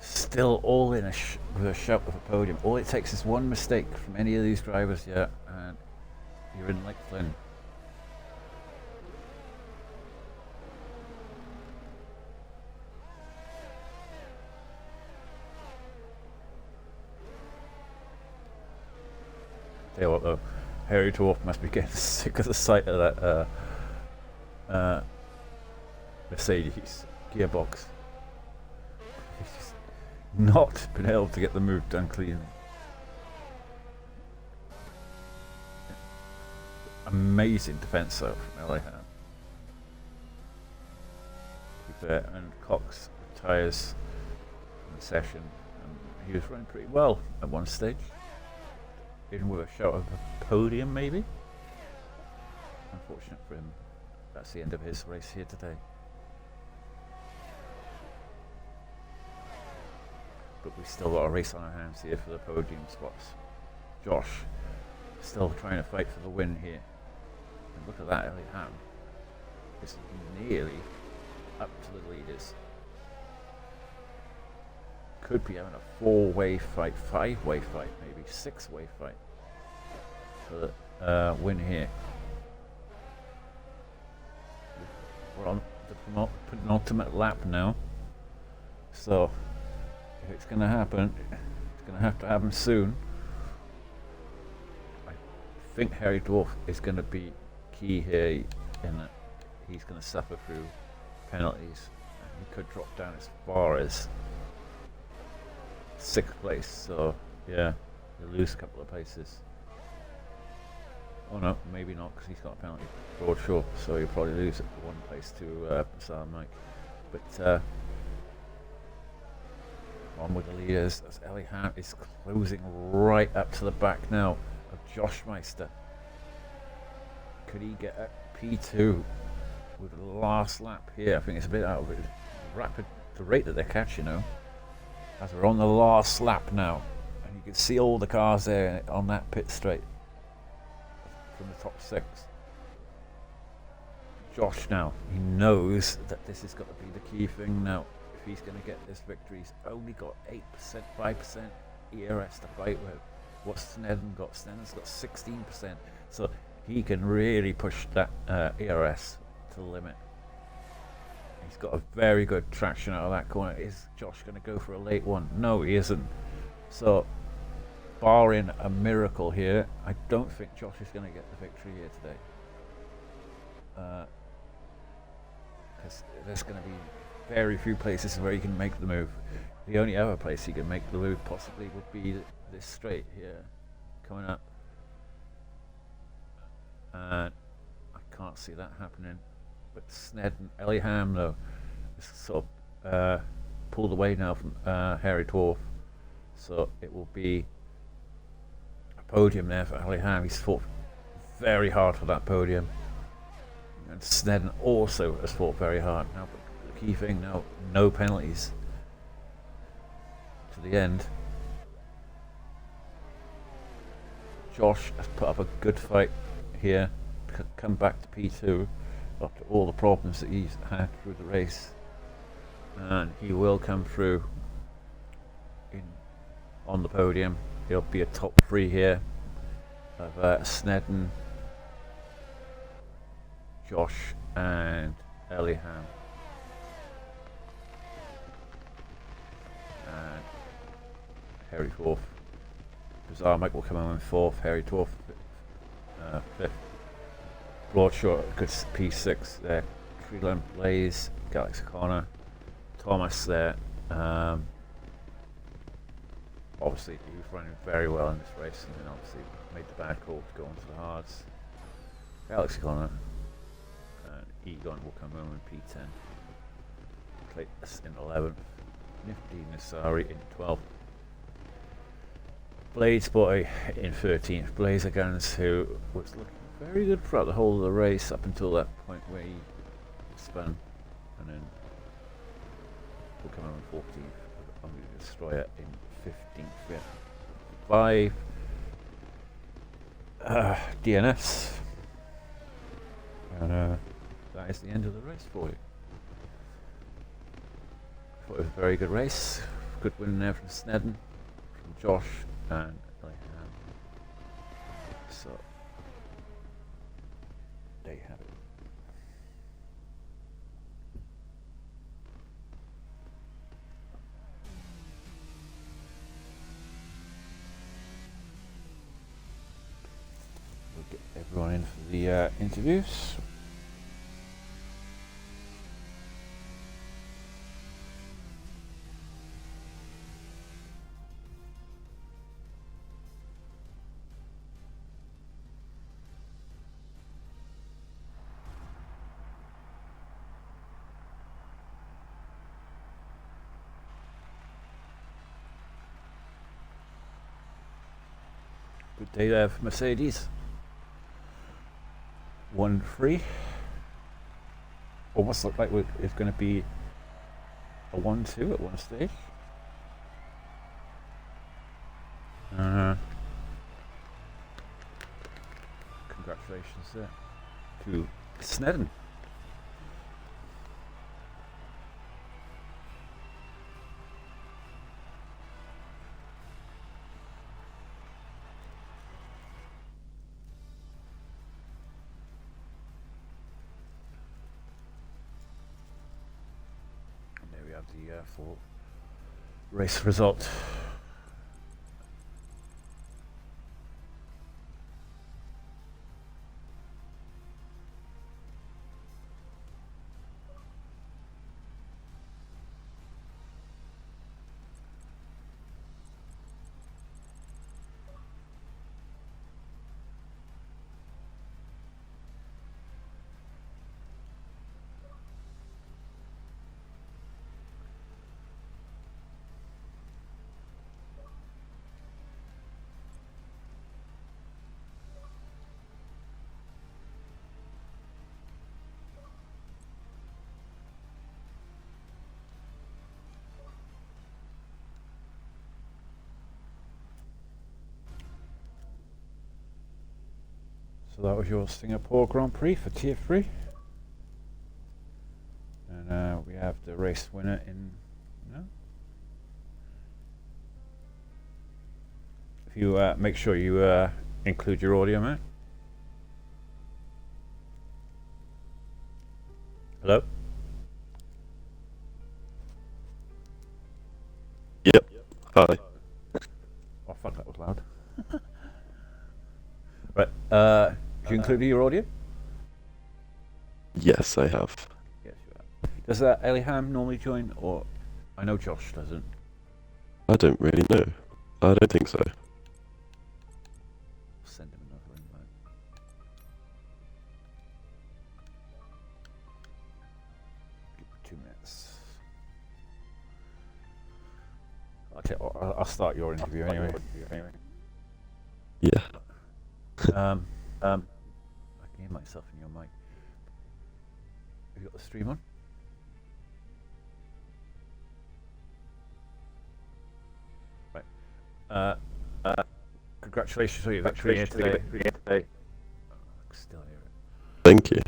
still all in with a shout of a podium. All it takes is one mistake from any of these drivers, yeah, and you're in like Flynn. Tell you what though, Harry Dwarf must be getting sick of the sight of that Mercedes gearbox. He's just not been able to get the move done cleanly. Amazing defence though from Ellingham. And Cox retires from the session. He was running pretty well at one stage. Even with a shout of a podium maybe. Unfortunate for him. That's the end of his race here today. But we've still got a race on our hands here for the podium spots. Josh still trying to fight for the win here. And look at that, Ellingham is nearly up to the leaders. Could be having a 4-way fight, 5-way fight, maybe 6-way fight for the win here. We're on the penultimate lap now, so if it's going to happen, it's going to happen soon. I think Harry Dwarf is going to be key here in that he's going to suffer through penalties. He could drop down as far as 6th place, so yeah, he'll lose a couple of places. Oh no, maybe not, because he's got a penalty broad short, so he'll probably lose at 1 place to Sam Mike. But on with the leaders as Ellingham is closing right up to the back now of Josh Meister. Could he get a P2 with the last lap here? I think it's a bit out of it. Rapid, the rate that they're catching now. As we're on the last lap now, and you can see all the cars there on that pit straight from the top 6. Josh now, he knows that this has got to be the key thing now. If he's going to get this victory, he's only got 8%, 5% ERS to fight with. What's Snedden got? Snedden's got 16%, so he can really push that ERS to the limit. He's got a very good traction out of that corner. Is Josh going to go for a late one? No, he isn't. So, barring a miracle here, I don't think Josh is going to get the victory here today. Because there's going to be very few places where he can make the move. The only other place he can make the move possibly would be this straight here, coming up. And I can't see that happening. But Snedden, Ellingham though, is sort of pulled away now from Harry Dwarf. So it will be a podium there for Ellingham. He's fought very hard for that podium. And Snedden also has fought very hard. Now, but the key thing now, no penalties to the end. Josh has put up a good fight here, come back to P2 after all the problems that he's had through the race, and he will come through on the podium. He'll be a top 3 here of Snedden, Josh and Ellingham. And Harry 4th. Bizarre Mike will come in 4th, Harry 12th, 5th. Broadshot, good P6 there. Treeland Blaze, Galaxy Corner, Thomas there. Obviously, he was running very well in this race, and then obviously made the bad call to go onto the hards. Alex Connor and Egon will come home in P10. Clayton in 11th. Nifty Nasari in 12th. Blades Boy in 13th. Blazer Guns, who was looking very good throughout the whole of the race up until that point where he spun, and then will come home in 14th. I'm going to Destroyer in 15th. We have 5 DNFs. And that is the end of the race for you. I thought it was a very good race. Good win there from Snedden, from Josh, and so there you have it. We'll get everyone in for the interviews. Good day there for Mercedes. 1-3. Almost looked like it's going to be a 1-2 at one stage. Congratulations there to Snedden. The full race result. So that was your Singapore Grand Prix for Tier 3. And we have the race winner in... No? If you make sure you include your audio, mate. Hello? Yep. Hi. Oh fuck, that was loud. Right, did you include your audio? Yes, I have. Yes, you have. Does Eliham normally join, or... I know Josh doesn't. I don't really know. I don't think so. Send him another invite. Give it 2 minutes. I'll start your interview anyway. Yeah. I can hear myself in your mic. Have you got the stream on? Right. Congratulations on you victory here today. Still hear it. Thank you.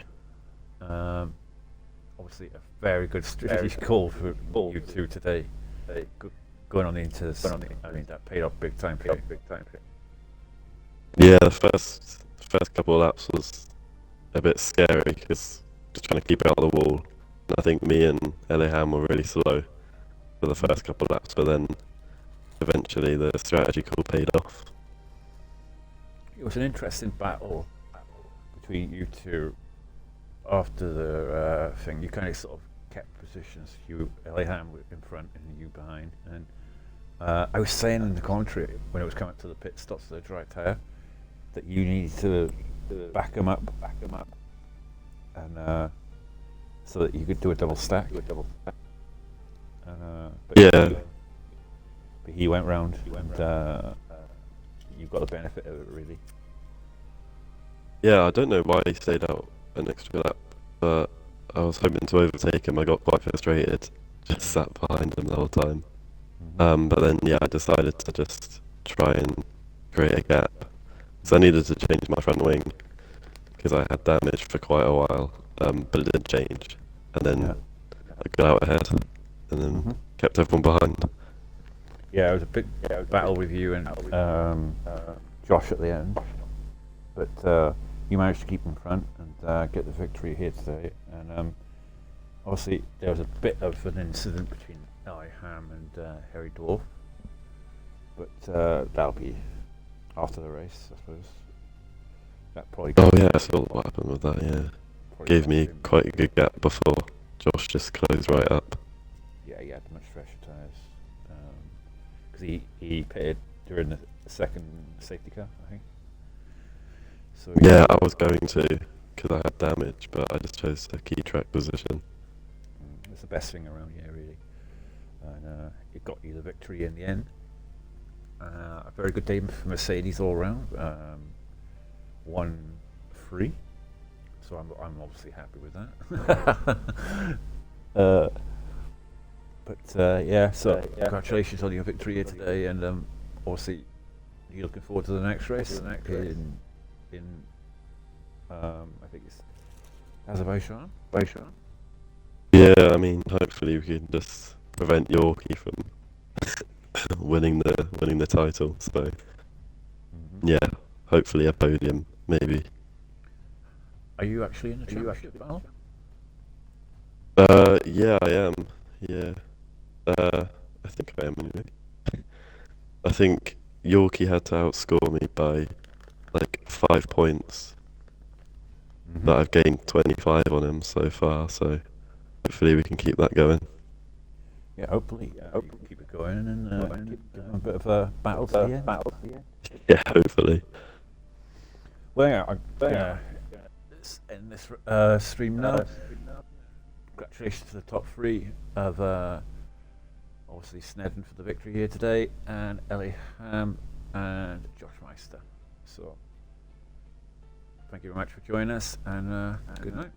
Obviously a very good strategic call for you two today. Going on into this, I mean that paid off big time for you. Yeah, the first couple of laps was a bit scary because just trying to keep it out of the wall. And I think me and Eliham were really slow for the first couple of laps, but then eventually the strategy call paid off. It was an interesting battle between you two after the thing. You kind of sort of kept positions. You, Eliham in front and you behind. And I was saying in the commentary when it was coming to the pit stops of the dry tyre that you needed to back them up, and so that you could do a double stack. But Yeah. but he went round, and you got the benefit of it really. Yeah, I don't know why he stayed out an extra lap, but I was hoping to overtake him. I got quite frustrated, just sat behind him the whole time. But then, yeah, I decided to just try and create a gap. So I needed to change my front wing because I had damage for quite a while, but it didn't change. And then Yeah. I got out ahead and then kept everyone behind. Yeah, it was a big battle with you and Josh at the end, but you managed to keep in front and get the victory here today. And obviously there was a bit of an incident between Ham and Harry Dwarf, but that'll be after the race, I suppose. That probably. Oh yeah, I saw what happened with that, yeah. probably Gave cost me him- quite a good gap before Josh just closed right up. Yeah, he had much fresher tyres because he pitted during the second safety car, I think. So Yeah, I was going to because I had damage, but I just chose a key track position. It's the best thing around here, really, and it got you the victory in the end. A very good day for Mercedes all round. Won free, so I'm obviously happy with that. Yeah, so congratulations on your victory here today, and obviously you're looking forward to the next race in I think it's Azerbaijan. Yeah, I mean, hopefully we can just prevent Yorkie from winning the title. So yeah, hopefully a podium, maybe. Are you actually in the championship battle? Yeah, I am. Yeah, I think I am anyway. I think Yorkie had to outscore me by like 5 points, but I've gained 25 on him so far. So hopefully we can keep that going. Yeah, hopefully. You can keep it going and give them a bit of a battle to the end. Yeah, hopefully. Well, yeah, I'm gonna end this stream now. Congratulations to the top three of obviously Snedden for the victory here today, and Ellie Ham and Josh Meister. So, thank you very much for joining us, and good night.